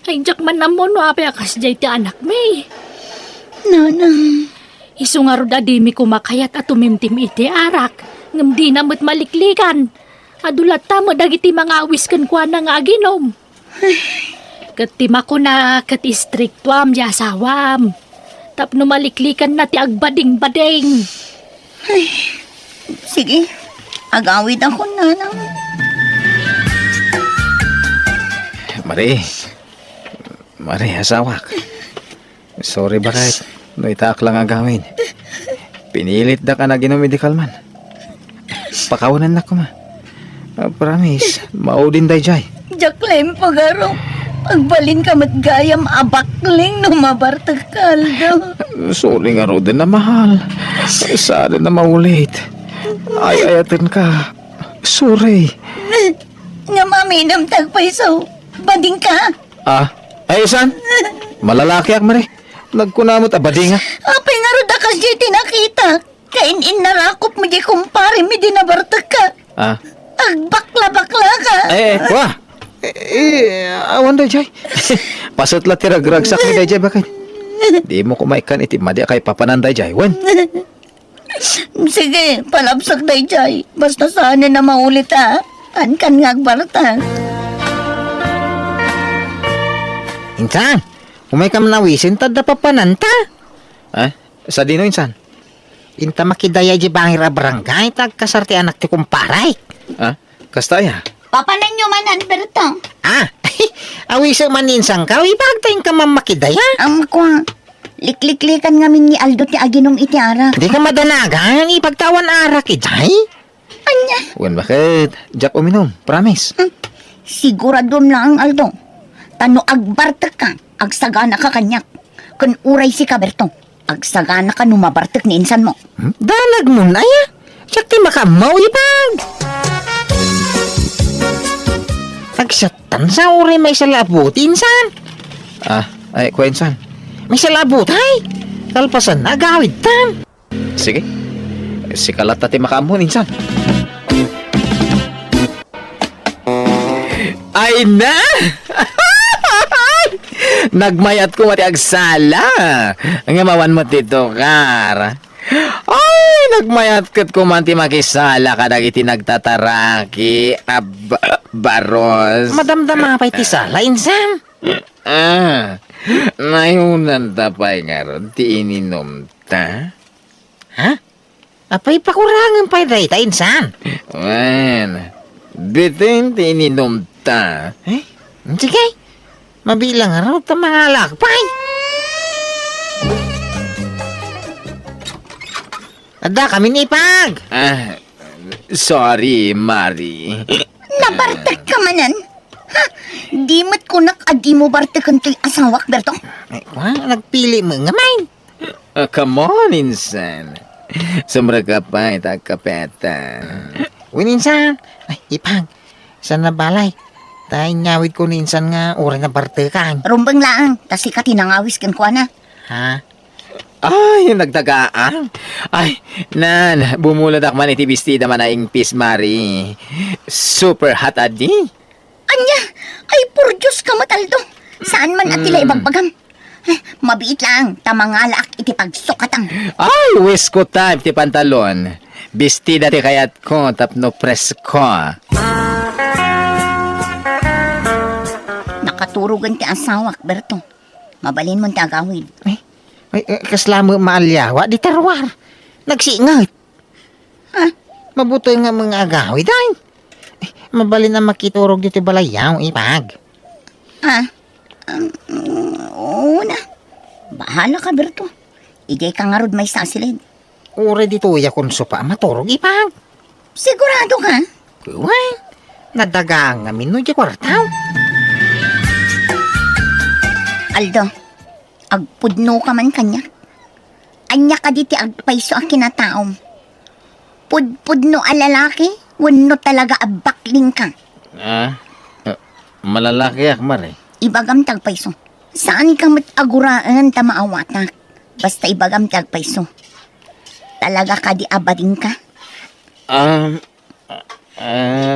Ay, jak man namon no apay kasjay ti anak me. Nanang. Isu nga ron adimi kumakayat at tumimtim iti arak. Ngam di namot maliklikan. Adulat tamo dagiti mga awis kan kwa na nga aginom. Katima ko na kati strictuam di asawam. Tapno maliklikan na ti agbading-bading. Sige, agawid ako, nanang. Mari, asawak. Sorry bakit. No itaak lang agawin. Pinilit da ka na ginomedikal man. Pakawanan na ko ma. Promise, maudin day jay. Jaklem pagaro. Pagbalin ka matgayam abakling no mabartag kaldo. Sorry nga roden na mahal. Sana na maulit. Ay-ayatin ka. Sorry. Nga maminam tagpaiso. Bading ka. Ay, san? Malalaki ak mare. Nagkunamot abadi nga. Apay nga ro dakas di tinakita. Kainin narakop mo di kumpare mi di nabartag ka. Agbakla-bakla ka. Wah. Awan day jay. Pasot la tiragragsak ni day jay bakit. Di mo kumaikan iti madi kay papananday jay, wen. Sige, palabsak day jay. Basta sana na maulit ha. Kan nga agbarta. Insan, umay ka manawisin tada papananta. Ha? Sa dino insan? Inta makidaya di bangir a barangay tag kasarte anak ti kumparay. Ha? Kastaya? Papanan nyo man, Alberto. Ah, awisang maninsang ka, ibagtayin ka mamakidaya. Ang kwa, likliklikan ngamin ni Aldo ti aginom iti ara. Di ka madanagan, ipagtawan arak iday. Anya, Wen, bakit? Jack uminom, promise. siguradom lang ang Aldo. Tano agbartek ka, agsagana ka kanyak. Kun uray si Kaberto, agsagana ka numabartek ni insan mo. Dalag mo na ya. Siyak ti makamaw ipag. Tagsatan sa uri may salabot, insan. Ah, ay, kwa insan. May salabot, ay. Kalpasan na, gawid tan. Sige. Si Kalata ti makamon insan. Ay na! Nagmayat ko mati agsala. Ang amawan mo tito, kar. Ay, nagmayat kat ko man ti makisala kadag iti nagtataraki. Baros. Madamdama pa iti sala, insan. Ah, nayunan tapay nga ron, ti ininom ta. Ha? Apay pakurangan pa rin ta, insan. Wen, bitin ti ininom ta. Eh, sige. Mabilang araw ta mga lakpay. Ada kami ni Pag. Ah, sorry, Mari. Nabartek ka manan. Ha? Di mo't kunak adi mo bartekan to'y asawak, Berto. Ay, nagpili mo nga may. Come on, insan. Sumra ka pa, itagkapeta. Uy, insan. Ay, Ipag. Saan na balay? Tayo nyawid ko ni insan nga oras na bartekan. Rumbang laang, tas ika tinangawis kan kwa na. Ha? Ay, nagtagaan. Ay, nan, bumulad man iti bistida man na ingpis, Mari. Super hot adi. Anya, ay pur Diyos ka mataldo. Saan man atila ibagbagam? Eh, mabiit lang, tamangalak iti pagsukatang. Ay, wis ko type ti pantalon. Bistida ti kayat ko, tapno press ko. Nakaturugan ti asawak, Berto. Mabalin mo ti agawid. Ay, kaslamo maalyawa, di tarwar. Nagsingat. Ha? Mabutoy nga mga agawid ay. Mabalin na makiturog dito balayaw, Ipag. Ah, oo na. Bahala ka, Berto. Ijay ka nga rod may sasilid. Ure dito ya konso pa maturog, Ipag. Sigurado ka? Kuway, nadagang nga minu di kwartaw. Aldo, agpudno ka man kanya. Anya ka diti agpaiso ang kinataom. Pudpudno a lalaki, wano talaga abakling ka. Ah, malalaki ak, Mari. Ibagam tagpaiso. Saan ka mataguraan ta maawatak? Basta ibagam tagpaiso. Talaga ka di abading ka?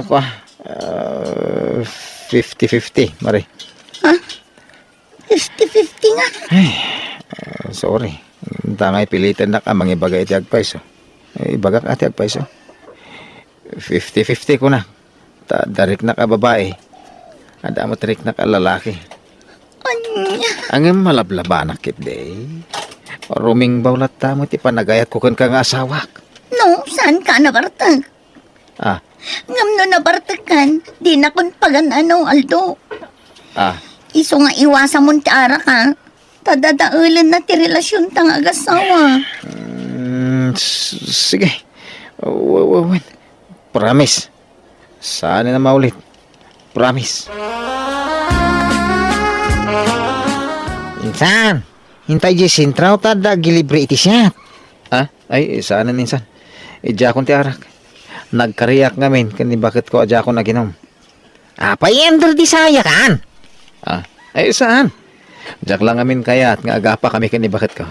Kwa, 50-50, Mari. Ha? 50-50 nga. Sorry. Tangay pilitan na ka, mangibagay iti agpaiso. Ibagak ati agpaiso. 50-50 ko na. Darik na ka babae. Ada mo tarik na ka lalaki. Anya. Ang malablabanak kit day. Ruming bawlat tamo ti panagayat ko kan kang asawak. No, saan ka nabartag? Ah, Ngam no nabartag kan, di na kun pagan ano, Aldo. ah, Iso nga iwasa mo ti ara ka. Tadadaulan na ti relasyon tang agasawa. sige. Wait. Promise. Sana na maulit. Promise. Insan, hintay di sintraw tada gilibre iti siya. Ah, ay, sana ninsan. Ija akong ti arak. Nagkariyak ngamin, kani bakit ko adya ako naginom. Apay ender di saya kan? Ah, ay, saan? Diyak lang ngamin kaya at nga agapa kami kani bakit ko.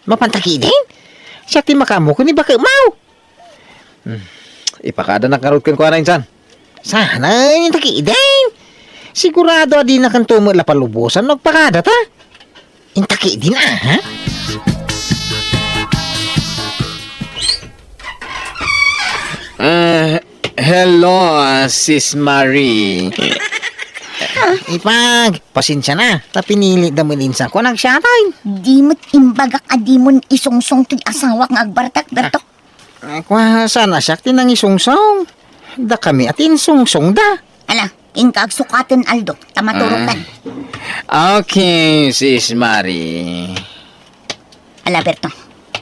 Mapantaki din? Siya ti makamu ko ni baka mau. Ipakada na karot kan ko na insan. Sana yung taki din. Sigurado di na kan tumo la palubusan nagpakada ta. Intaki din ha? Hello, Sis Marie. Ipag, pasensya na. Ta pinili damunin sa ko nagsyatay. Di mo't imbagak di mo isungsong to'y asawa ng agbartak, Berto. Kwa sana siya tinang isungsong. Da kami atin sungsong da. Ala, ingkagsukatan, Aldo. Tamaturukan. Okay, Sis Marie. Ala, Berto.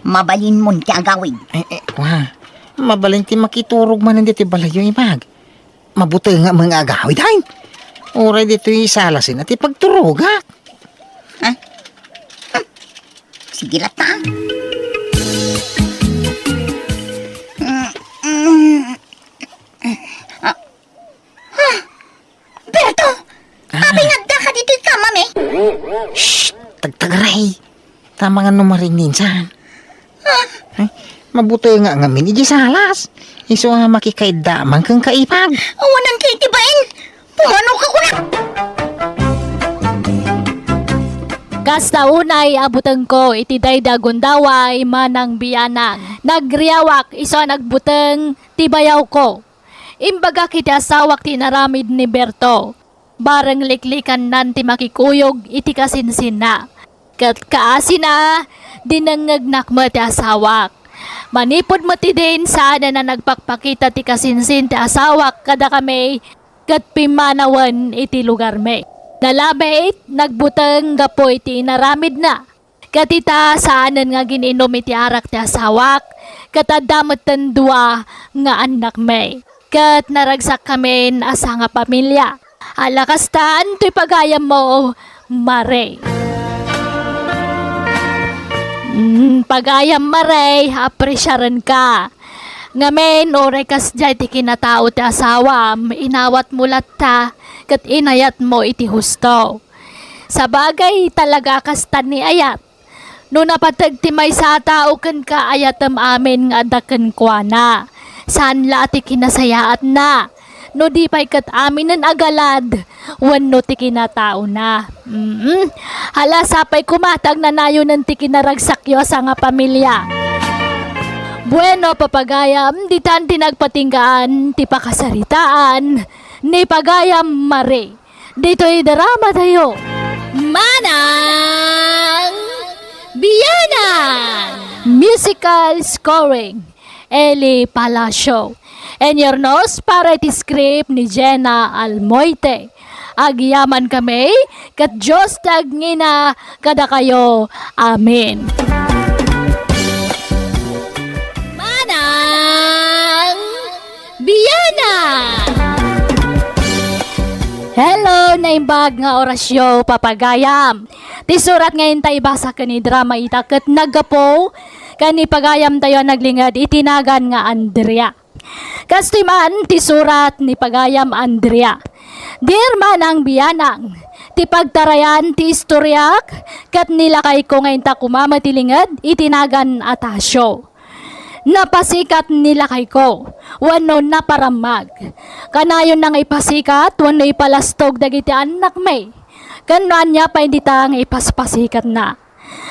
Mabalin mo ti agawin. Kwa, mabalinti makiturog man hindi ti balayo Ipag. Mabuti nga mga agawid ay. Oray dito isalasin at ipagturugak. Sige lata. Berto! Abay nagda ka dito ka, mami. Shh! Tagtagaray. Tama nga numaring ninsan. Ay, mabuti nga ngamin iji salas. Iso nga makikaidamang kang kaipag. Awanan kayo tibain. Pumano ka ko na. Kasta unay abuteng ko iti dayda gundaway manang biyanang. Nagriyawak iso nagbuteng tibayaw ko. Imbaga kiti asawak ti naramid ni Berto. Bareng liklikan nan ti makikuyog iti kasinsin na. Kat kaasin na dinangagnak mo ti asawak. Manipod mo ti din sana na nagpakpakita ti kasinsin ti asawak kada kami kat pimanawan iti lugar me. Nalabait, nagbutang gapo iti naramid na. Katita saanan nga gininom iti arak ti asawak, katadamot tandua nga anak may. Kat naragsak kami asa nga pamilya. Alakastaan to'y pagayam mo, Mare. Pagayam Mare, apresyaran ka. Ngamen, oray kas jay ti kinatao ti asawam, inawat mulat ta, kat inayat mo iti husto. Sa bagay talaga kastan ni ayat. No napatag ti may sa tao ken ka ayatem amin nga adaken kwa na. Saan la ti kinasayaat na. No di pa'y kat amin ng agalad, wano ti kinatao na. Hala sapay kumatag na nayo ng ti kinaragsakyo sa nga pamilya. Bueno, papagayam, di tan tinagpatinggaan, ti pakasaritaan, ni pagayam Mare. Dito'y drama tayo. Manang Biyanang! Musical scoring, Eli Palacio. And your nose para iti script ni Jenna Almoite. Agyaman kami, kat Diyos tagngina kada kayo. Amen. Manang Biyana! Hello, naimbag nga orasyo, papagayam. Ti surat ngayon tayo basa ka ni drama itakat nagapo, kani pagayam tayo naglingad itinagan nga Andrea. Kastiman, ti surat ni pagayam Andrea. Dear Manang Biyanang, ti pagtarayan ti istoryak, kat nilakay ko ngayon ta kumama tilingad itinagan atasyo. Napasikat nila kay ko, wano naparamag. Kanayon nang ipasikat, wano ipalastog dagiti anak may. Kanuan niya pa hindi tang ipaspasikat na.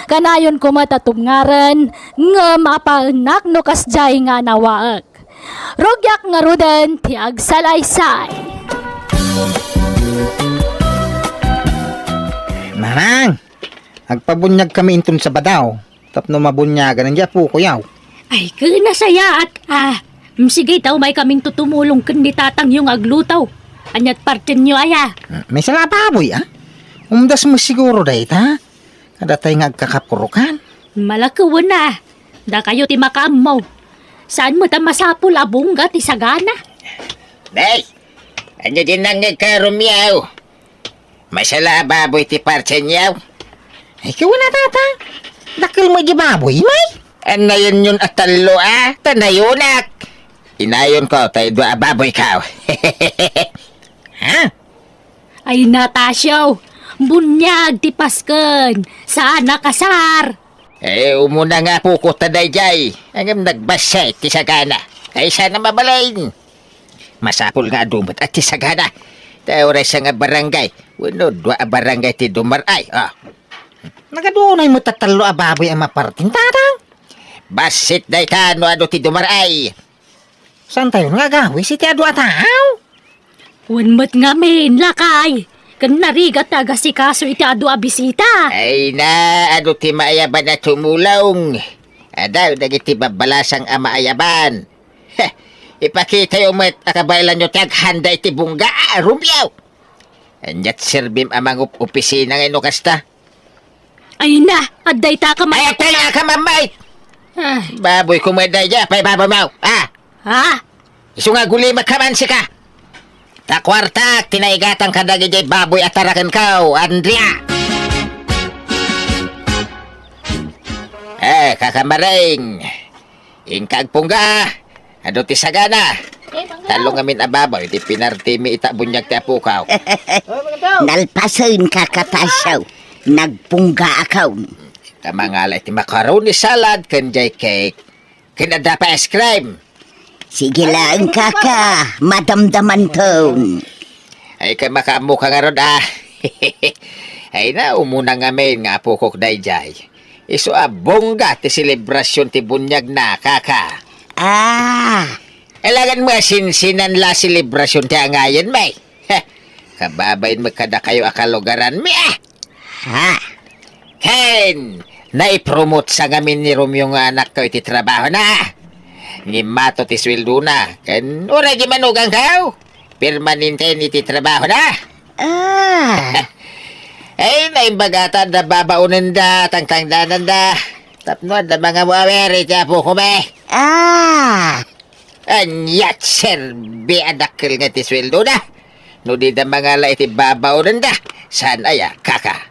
Kanayon kumatatubngaran, nga mapanak no kasjay nga nawaag. Rugyak nga rudan ti agsalaysay. Manang, agpabunyag kami intun sa badaw. Tapno mabunyagan ang po kuyaw. Ay, kinasaya at sige taw may kaming tutumulong kundi tatang yung aglutaw. Anyat partin nyo aya. May sala baboy Umdas mo siguro dahit ha? Kada tayo nga agkakapurukan. Malakawan na. Da kayo ti makamaw. Saan mo ta masapul abungga ti sagana? Day, ano din nang nagkarumyaw? Masala baboy ti partin yaw. Ikaw na tata. Dakil mo di baboy, may? Anayon yun at talo tanayunak. Inayon ko, tayo dua baboy ka. Ha? Ay, Natasyaw. Bunyag ti pasken. Saan nakasar? Umuna nga po ko taday jay. Ang nagbasay ti sagana. Ay sana mabalain. Masapul nga dumot at ti sagana. Tayo rin sa nga barangay. Wano dua barangay ti dumaray. Nagadunay mo tatalo ababoy ang maparting tatang. Basit day ka no ado ti dumaray. Saan tayo nga gawi si ti adu ataw? Unmat nga men, lakay. Kan narigat taga si kaso iti adu a bisita. Ay na, ado ti maayaban na tumulong. Adaw, dagiti babalasang amaayaban. Heh, ipakita yung met akabaylan nyo taghanda iti bungga, rumyaw. Anyat sirbim amang opisina ng inukasta. Ay na, aday ta ka Ay, kaya ka mamay! Ah, Baboy kumaday dya, pay babaw mau. Ah, ha? iso nga guli magkamansi ka. Takwartak, tinaigatang kadagi jay baboy at tarakan kao, Andrea. Kakamaring. Ingkag pungga. Ado ti sagana. Talong amin ababaw, iti pinartimi itabunyag ti apukaw. Nalpasain kakatasaw. Nagpungga akaw. Kamangalay ti macaroni salad, kanjay cake. Kinada pa ice cream. Sige lang kaka, madamdaman ton. Ay kay makamu ka nga ron Ay na, umuna nga main nga apukok dayjay. Iso bongga ti selebrasyon ti bunyag na kaka. Kailangan mo sinsinan la selebrasyon ti angayan may. Kababayin magkada kayo akalugaran mi Ha? Ken, naipromote sa ngamin ni Romeo nga anak ko iti trabaho na. Ngimato ti sweldo na. Ken, ura di manugang kao. Permanente iti trabaho na. Ay, naimbagatan na babaunan da, tangtangdanan da. Tapnoan da mga waweri ti apo ko me. Anyat serbi adakil nga ti sweldo na. No di da mga la iti babaunan da. Saan aya, kaka?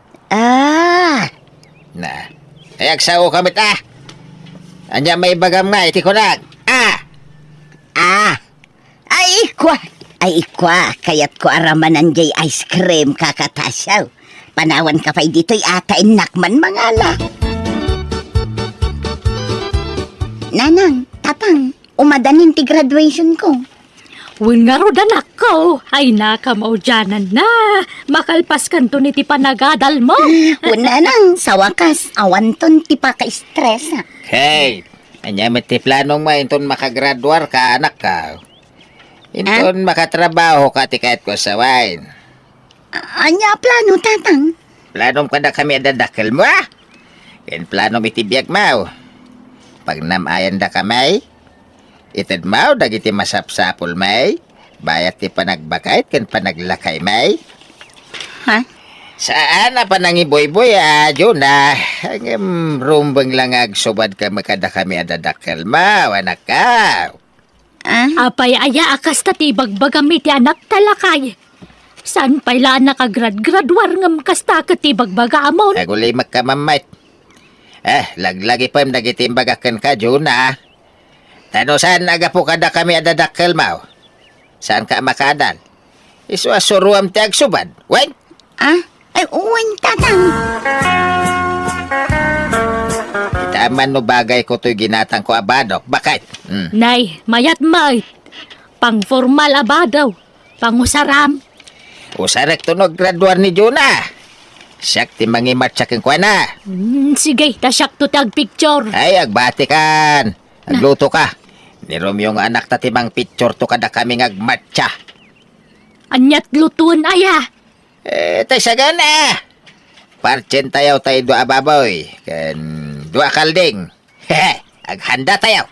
Na, ayak sao kamit Anya may bagam nga iti kunag. Ay ikwa, kaya't ko aramanan jay ice cream kakatasaw. Panawan ka pa'y dito'y atain nakman mangala. Nanang, tatang, umadanin ti graduation ko. Wen nga ro danak ko. Ay nakamao dyanan na. Makalpas kan to niti panagadal mo. Una nang, sa wakas, awanton ti pa ka-stress ha. Hey, anya ti planong mo inton makagraduar ka anak ka. Inton makatrabaho ka ti kahit ko sa wine. Anya plano, tatang? Planom ka na kami adadakil mo Ken planom itibiyag mo. Pag namayan da kamay, itad mo dagiti masapsapol may. Bayat ti panagbakait ken panaglakay may. Ha? Saan na pa nang iboy-boy adyo na. Ang rumbang lang agsubad ka makada kami adadakil mo, anak ka. Apay aya akas ta ti bagbagami ti anak talakay. Saan pala nakagrad-graduar nga makasta ka ti bagbaga amon? Aguli magkamamait. Laglagi pa yung nagitimbagan ka, Juna. Tano saan agapo kada kami adadakil mo? Saan ka makadan? Iso asuruam ti agsubad. Wen? Ay, uwan, tatang. Itaman no bagay ko to'y ginatang ko abadok. Bakit? Nay, mayat may. Pang formal abadaw. Pangusaram. Usarek tunog graduar ni Juna. Siyak ti mangimat siya keng kwa na. Sige, tasyak to tag picture. Ay, agbati kan. Agluto ka. Ni Romeo nga anak ta timang picture to kada kami ngagmatcha. Anyat lutuan aya. Tay sagana. Parchen tayaw tayo dua baboy. Ken dua kalding. Hehe, aghanda tayaw.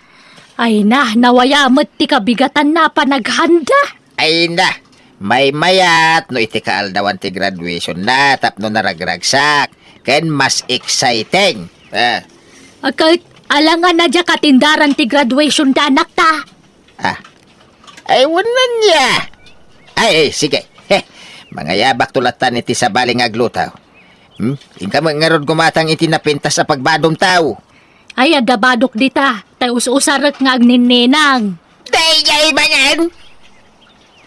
Ay na, nawayamot ti kabigatan na panaghanda. Ay na, may mayat no iti kaaldawan ti graduation na tapno naragragsak. Ken mas exciting. Akit, alangan na dya katindaran ti graduation da anak ta. Ay wanan niya. Ay, sige. Mga yabak tulatan iti sa baling aglutaw. Inka nga gumatang iti napintas sa pagbadong tao. Ay, adabadok dita. Tayo usarat nga agninenang. Dayay mangan!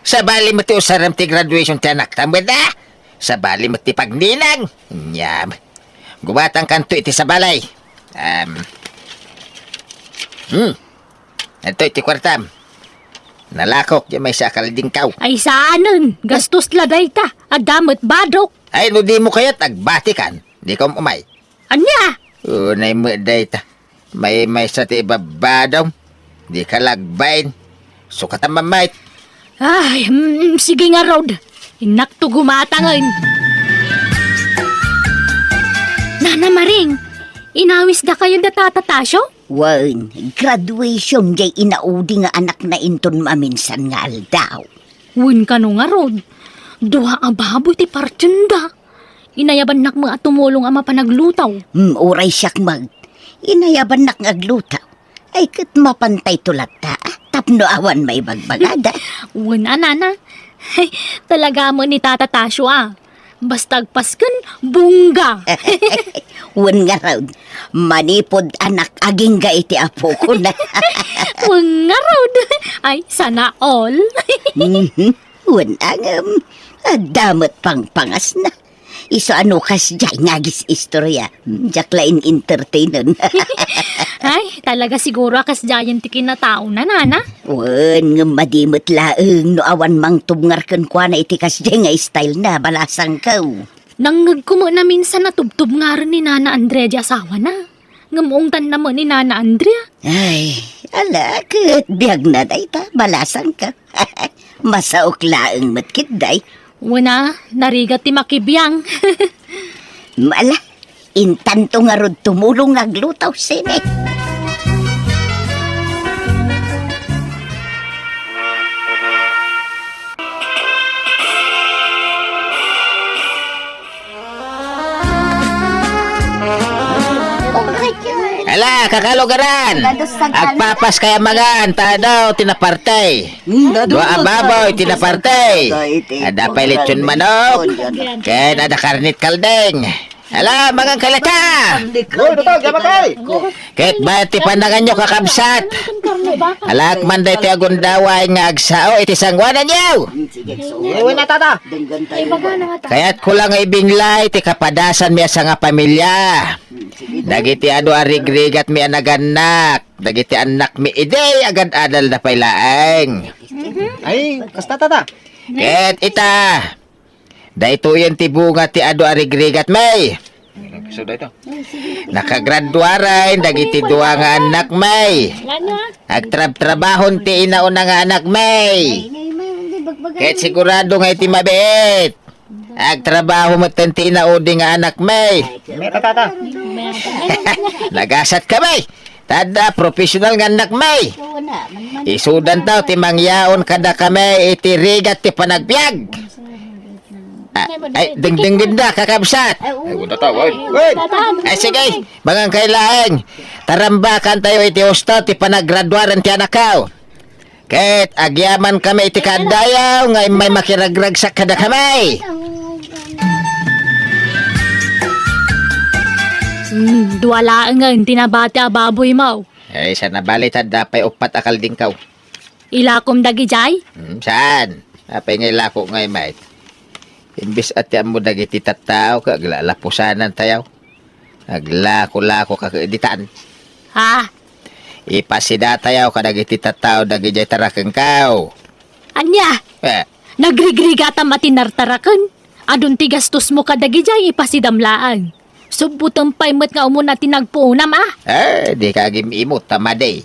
Sa bali mo ti usaram ti graduation ti anak tamad Sa bali mo ti pagninang. Nyam. Gumatang kanto iti sa balay. Ito iti kwartam. Nalakok di may sakal ding kaw. Ay saanan, gastos laday ta. Adamot badok. Ay no di mo kaya't agbatikan. Di ka umay. Anya? Unay mo day ta. May sa ti babadom. Di ka lagbain. Sukat ang mamait. Ay, sige nga, Rod. Inakto gumatangan. Nana Maring, inawis da kayo da tatatasyo? Wan, graduation jay inaudi nga anak na inton maminsan nga aldaw. Win ka no nga, Rod. Duha ang baboy ti partenda. Inayaban nak mga tumulong ama panaglutaw. Uray siyak mag. Inayaban nak ngaglutaw. Ay kat mapantay tulat ta. Tapno awan may bagbagada. Wala, Nana. Ay, talaga mo ni Tata Tasyo Basta agpaskan, bungga. Wan nga raw. Manipod anak aging ga iti apo ko na. Wala, Rod. Ay, sana all. Wan angam. Damot pang pangas na. Iso ano kas dyan ngagis istorya. Jaklain entertainer. Ay, talaga siguro akas giant tikin na tao na, Nana. Wan nga madimot laeng no awan mang tubngar kan kwa na iti kas dyan nga style na balasang kaw. Nanggag ko mo na minsan natubtub nga rin ni Nana Andrea di asawa na. Ngamuungtan naman ni Nana Andrea. Ay, ala, kat biyag na day ta, balasang ka. Masaok laeng matkit day. Wana, narigat ti makibiyang. Mala, intanto nga rod tumulong aglutaw sine. Ala, kakalugaran. Agpapas kaya magan. Tadaw, tinapartay. Dua ang baboy, tinapartay. Ada pailit yun manok. Kaya ada karnit kaldeng. Ala, magang kalata. Kahit ba ti pandangan nyo kakabsat. Alak man day ti agundaway nga agsao iti sangwanan nyo. Kaya't kulang ibinglay ti kapadasan miya sa nga pamilya. Dagiti ado arigrigat mi anaganak. Dagiti anak mi ide agad adal na pailaeng. Ay, kasta tata. Ket ita. Dayto yan ti bunga ti ado arigrigat may. So dito. Nakagraduaray dagiti duwa nga anak may. Agtrab-trabahon ti inauna nga anak may. Ket sigurado nga iti mabit. Agtrabaho mo ti inaudi nga anak may. Meta tata. Nagasat ka may. Tada professional nga anak may. Isudan taw ti mangyaon kada kami iti rigat ti panagbiag. Ay, ding ginda, kakabsat. Ay, sige, mga kailaeng. Tarambakan tayo iti usto, ti panagraduaran ti anakaw. Ket, agyaman kami iti kadayaw, ngay may makiragrag sa kada kamay. Duwala nga, tinabati a baboy mo. Ay, sa nabalitan, dapay upat akal din kaw. Ilakom dagi jay? Saan? Apay ngay lako ngay, mate. Imbis at yan mo dagiti tattao ka, aglalapusanan tayaw. Aglako-lako ka kaeditan. Ha? Ipasida tayaw ka dagiti tattao dagi jay tarakeng kaw. Anya? Eh, Nagrigrigatam matinartarakan. Adun ti gastos mo kadagi jay ipasidamlaan. Subutang paymet nga umuna tinagpuunam di ka gimimot tamaday.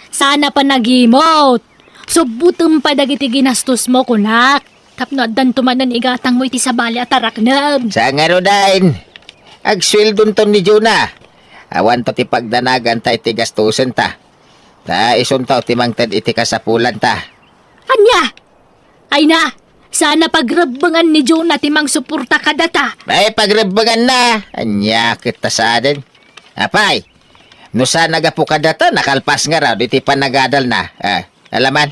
Sana pa nagimot. Subutang pa dagiti ginastos mo kunak. Tapno adan tumanan igatang mo iti sabali at taraknab. Sa nga ro dain, agswildon ton ni Juna. Awan to ti pagdanagan ta iti gastusen ta. Ta isuntaw ti mangted iti kasapulan ta. Anya? Ay na, sana pagrebangan ni Jonah timang suporta ka data. Ay pagrebangan na, anya kita sa atin. Apay, no sa nagapukada ta, nakalpas nga raw, iti panagadal na. Alaman,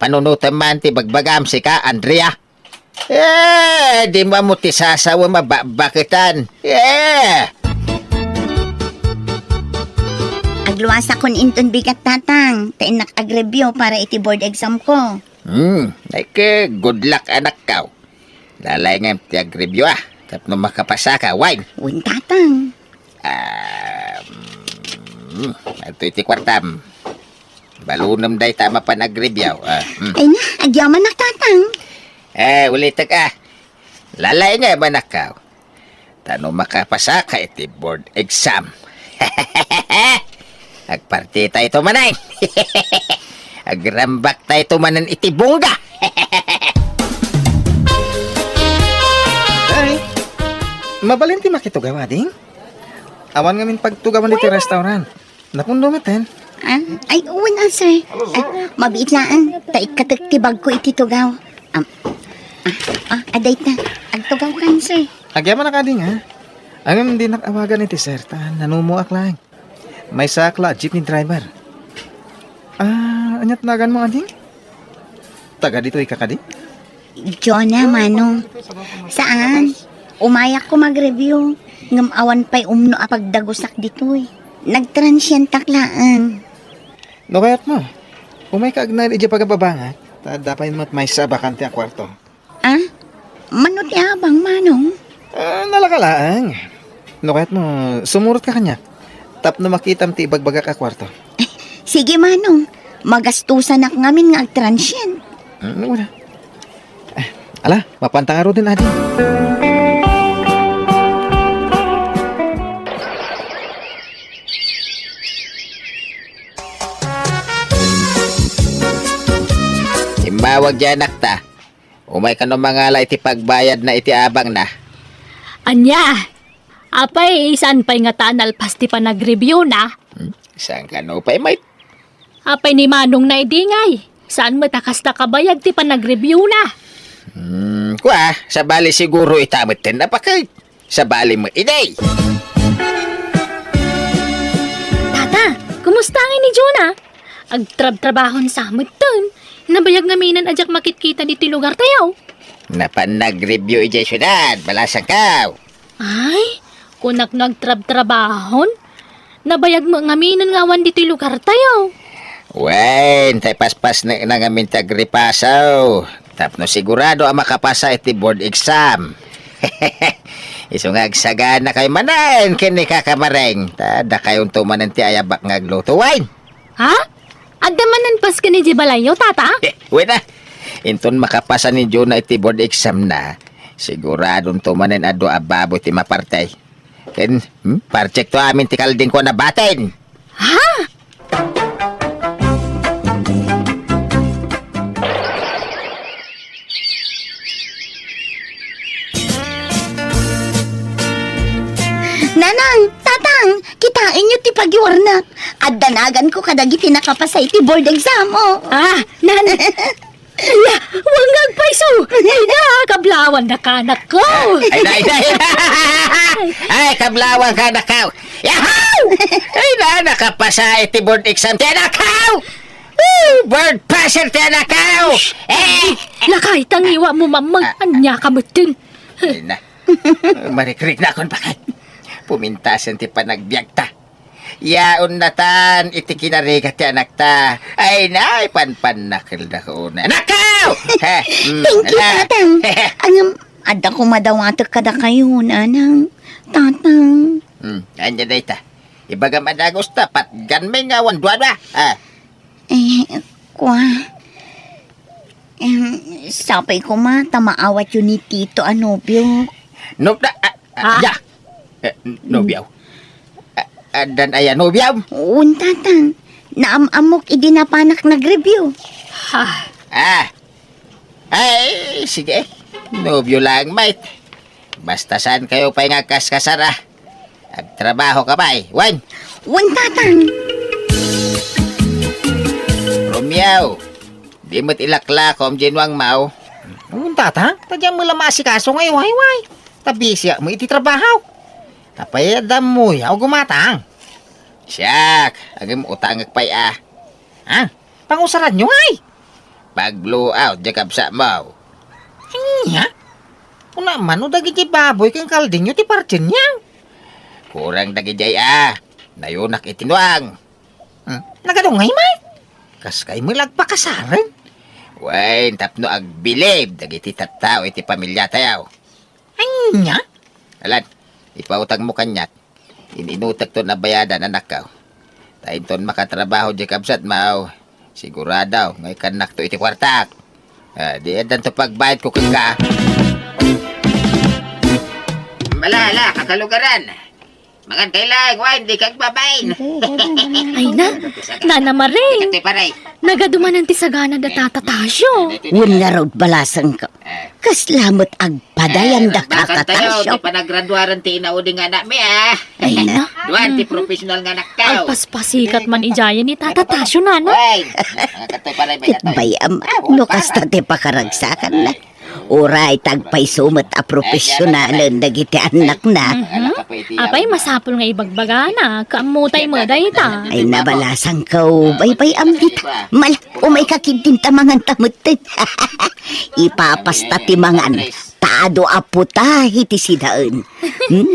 panunutan man ti bagbagam si ka, Andrea. Di mo mo ti sasawa mababakitan. Agluwasa kon inton bigat tatang. Tainak agrevyo para iti board exam ko. Ay good luck anak ka. Lalay nga ti agribyo tapno makapasa ka, wine. Uwin tatang. Ito iti kwartam. Balunam day tama pa nagribyaw. Ay na, agyaman na tatang. Ulit ka. Lalay nga manak ka. Tano makapasa ka iti board exam. Agparti tayo manay. Agrambak tayo manan iti bungga. Ay, mabalinti makitugawa, ding. Awan ngamin pagtugawan dito restaurant. Napundo maten. Ay, uwan sir. Mabiit laan. Taik katagtibag ko iti tugaw. Aday ta. Agtugaw kan, sir. Agyaman na ka, ding, ha? Ang hindi nakawagan iti sir, nanumuak lang. May sakla, jeepney driver. Anyat nagan mo, ading? Taga dito ikakadi? Jonah, manong. Saan? Umayak ko mag-review. Ngam awan pa'y umno apagdagusak dito'y. Nagtransient taklaan. No kayat mo. Umay ka agnay iti pagababangat. Dapat mo't may sa bakante a kwarto. Manot abang, manong. Nalakalaang. No kayat mo, sumurot ka kanya. Tap na makitam ti ibagbaga ka kwarto. Sige, manong. Magastusan ak ngamin nga agtransient. Wala. Ala, mapantangaro din adi. Imawag dyan nakta. Umay ka no mangala iti pagbayad na iti abang na. Anya, apay isan pa'y nga tanal pasti pa nag-review na. Saan ka no pa'y may Apay ni Manong na idingay. Saan matakas na kabayag ti pa nag-review na? Kwa, sa bali siguro itamit din na pakay. Sa bali mo iday. Tata, kumusta nga ni Jonah? Agtrab-trabahon sa amutan. Nabayag nga minan ajak makitkita dito lugar tayo. Napan nag-review ijay syudad. Balasang kaw. Ay, kunak nagtrab-trabahon. Nabayag mo nga minan nga wan dito lugar tayo. Wen, tay paspas na ngamin tagripasaw. Tapno sigurado ang makapasa iti board exam. Iso nga agsagana kay manan kini kakamareng. Tada kayong tumanan ti ayabak nga aglutuwain. Ha? Agdamanan pas ka ni Jibalayo, tata? Wena, inton makapasa ni Jonah iti board exam na. Siguradong tumanan ado ababo ti mapartay. Ken, parcheck to amin ti kalding ko na batin. Ha? Nanang, tatang, kitain nyo ti pagiwarnak. At danagan ko kadagiti nakapasay ti board exam, oh. Nan... Ya, wangag paiso! Ay na, kablawan na kanak ko! Ay, Ay, kablawan ka na kaw. Yahaw! Ay na, nakapasa iti board exam ti anakaw! Board passer ti anakaw! Lakay, tangiwa mo mamang anya kamutin. Ay na, marikrik na akong bakit. Pumintasan ti panagbiag ta. Yaon na tan, iti kinarigat ti anak ta. Ay na, panpanakil na ko na. Nakaw! Thank you, tatang. Ada ko madawatag kada kayo, nanang. Tatang. Anya na ita. Ibaga madagos ta, patgan may ngawan duwada. Kwa. Sapay ko tamaawat yun ni Tito Anobio. Ya. Nobiyaw. Dan aya nobiyaw. Un, tatang. Naamamok idinapanak nag-review. Ay, sige. Nobyo lang, mate. Basta saan kayo pa'y ngagkaskasara. Agtrabaho ka ba eh? Wan! Un, tatang. Romeo, di mo't ilaklakom ginwang mau. Tata, tadyang mo lamasi kaso ngayon, way. Tabi siya mo iti trabaho. Tapayadam mo, yaw gumatang. Siyak, agam utang agpay ah. Pangusaran nyo, ay. Pag blow out, jakab sa mau. Nya? Kung naman, o dagi di baboy kang kalding nyo, ti partin niya. Kurang dagijay ah. Nayunak itinuang. Nagadungay, may. Kaskay mo lagpakasaran. Wain, tapno agbilib. Dagiti tattao iti pamilya tayaw. Nya? Alan, ipautang mo kanyat. Ininutag to na bayadan anak ka. Tayin ton makatrabaho di kabsat mau. Siguradaw, ngay kanak to iti kwartak. Di edan to pagbayad ko kang ka. Malala, kakalugaran. Mangan kailang, hindi kang babain. Ay na, Nana Maring. Ito'y paray. Nagadumanan ti sagana da tatatasyo. Wun nga raw balasang ka. Kaslamot agpadayan da Bakit tayo, kakatasyo. di pa naggraduaran ti inauding anak mi ah. Ay na. Duwan, ti professional nga anak Ay, tao. paspasikat man ijayan ni tatatasyo, Nana. Ay, kato'y paray may Ket bayam, no kasta ti pakaragsakan na. Oray tagpay sumat a profesyonalan dagiti anak na. Apay, masapol nga ibagbagana. Kaamutay mo day ta. Ay nabalasang kao, bay amdit. Mal, umay kakidin tamangan tamutin. Ipapasta timangan. Taado aputa hiti sidaan.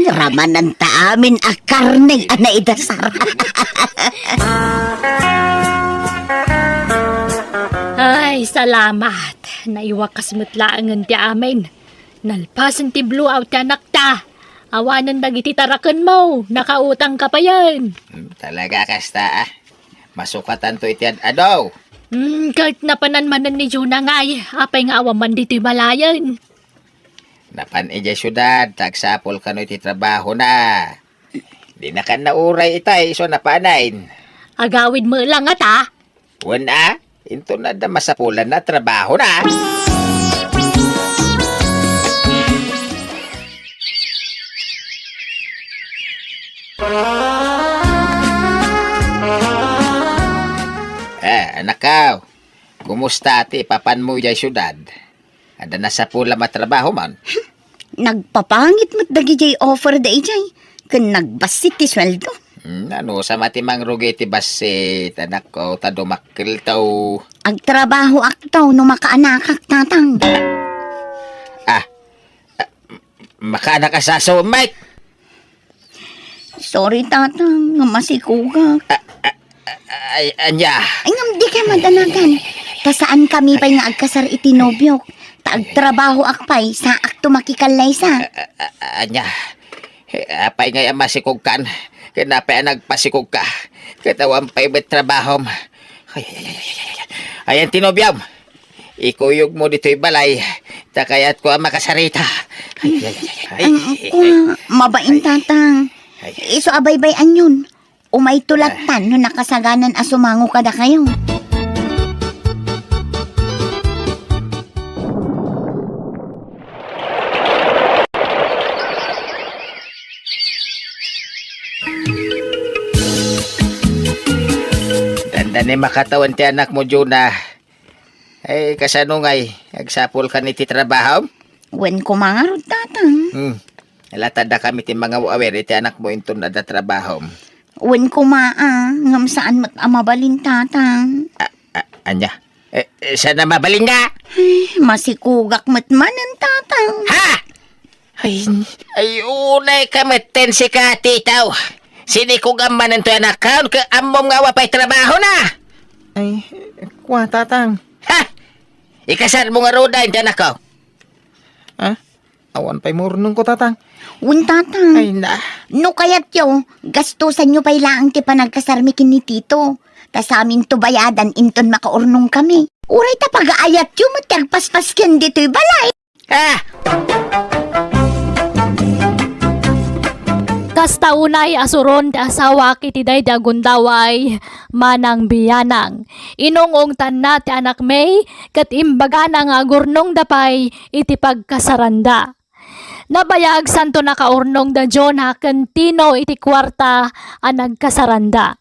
Ramanan ta amin a karne ana idasar. Ay, salamat. Naiwakas mutlaangan ti amin. Nalpasan ti blue out ti anak ta. Awanan dagiti tarakan mo. Nakautang ka pa yan. Talaga kasta ah. Masukatan to iti adaw. Kahit napananmanan ni Juna nga ay, apay nga awaman dito'y malayan. Napan ija syudad, tagsapol ka no iti trabaho na. Di na ka nauray itay, so napanain. Agawid mo lang at ha. Wala, into na da masapulan na trabaho na. Anak ka, kumusta ati papan mo dyan syudad? Ada na sa pula matrabaho man. Nagpapangit mo't dagijay offer da ijay. Kun nagbasit ti sweldo. Ano, sa matimang rugi ti basit, anak ko, tadumakil tao. Agtrabaho aktaw no makaanakak tatang. Makana ka sa sumay. Sorry tatang, nga masikugak. Ay, anya. Ay ngam di ka madanagan. Tasaan kami pa'y nga agkasar iti nobyok. Taagtrabaho akpay sa akto makikalay sa. Anya. Apay nga yung masikog kan. Kinapay nagpasikog ka. Katawan pa'y may trabaho. Ayan tinobyam. Ikuyog mo dito'y balay. Takayat ko ang makasarita. Mabain tatang. Iso abaybay anyon. Umay tulatan no nakasaganan asumango kada kayo. Dandan ni makatawan ti anak mo, Juna. Ay, kasano ngay? Agsapol ka ni ti trabaho? Wen ko mangarod tatang. Latad na kami ti mga wawer, iti anak mo into na da trabaho. Wen ko ngam saan mabalin tatang. Anya? Sana mabaling nga? Masikugak matmanan tatang. Ha? Ay, unay kameten si ka, titaw. Sinikog ang manan to anak ka, ka amom nga wapay trabaho na. Ay, kwa tatang. Ha? Ikasar mo nga roda, hindi anak ko. Awan pa'y murnong ko tatang. Wen tatang. Ay na. No kayat yo, gastusan nyo pa'y laang ti panagkasarmikin ni Tito. Tas amin to bayadan inton makaurnong kami. Uray ta pag-aayat yo, matagpaspas ken dito'y balay. Ha? Kasta unay asuron ti asawa kiti day di agundaway manang biyanang. Inungong tanna ti anak may kat imbaga na nga gurnong dapay iti pagkasaranda. Nabayag santo nakaurnong da John hakentino iti kwarta ang nagkasaranda.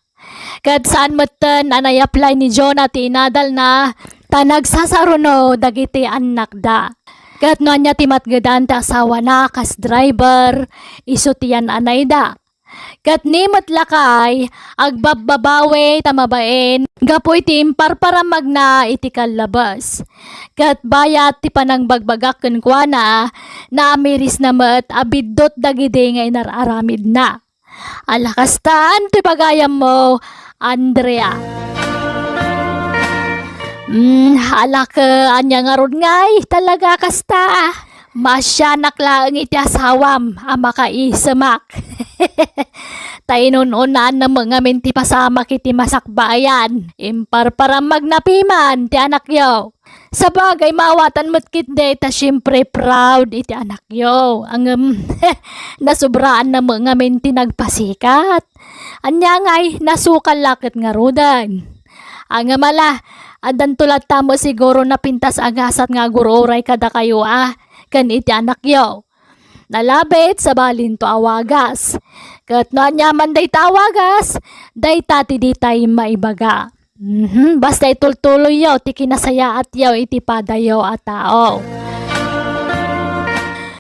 Kat saan matan anay-apply ni John at inadal na tanagsasaruno dagiti anak da. Kat no anya timatgadan ta asawa na kas driver iso tiyan anay da. Kat ni matlakay agbababawe tamabaen gapoy ti imparparamag na iti kalabas. Kat bayat ti panangbagbagak kenkwana na amiris na met abiddot dagidi nga inararamid na. Alakastaan ti pagayam mo, Andrea. Halak anya nga ron ngay talaga kasta. Masyanak lang iti asawam ang makaisamak. Tainununan na mga minti pasamak iti masakbayan. Imparparam magnapiman ti anak yo. Sa bagay mawatan mo't kitde ta syempre proud iti anak yo. Ang nasubraan na mga minti nagpasikat. Anya nga'y nasukal lakit nga rudan. Ang mala, adan tulad tamo siguro na pintas agasat nga gururay kada kayo kan iti anak yo. Nalabit sa balin to awagas. Kat no anyaman day tawagas, day tati di tayo maibaga. Basta itultuloy yo, ti kinasaya at yo iti padayo at tao.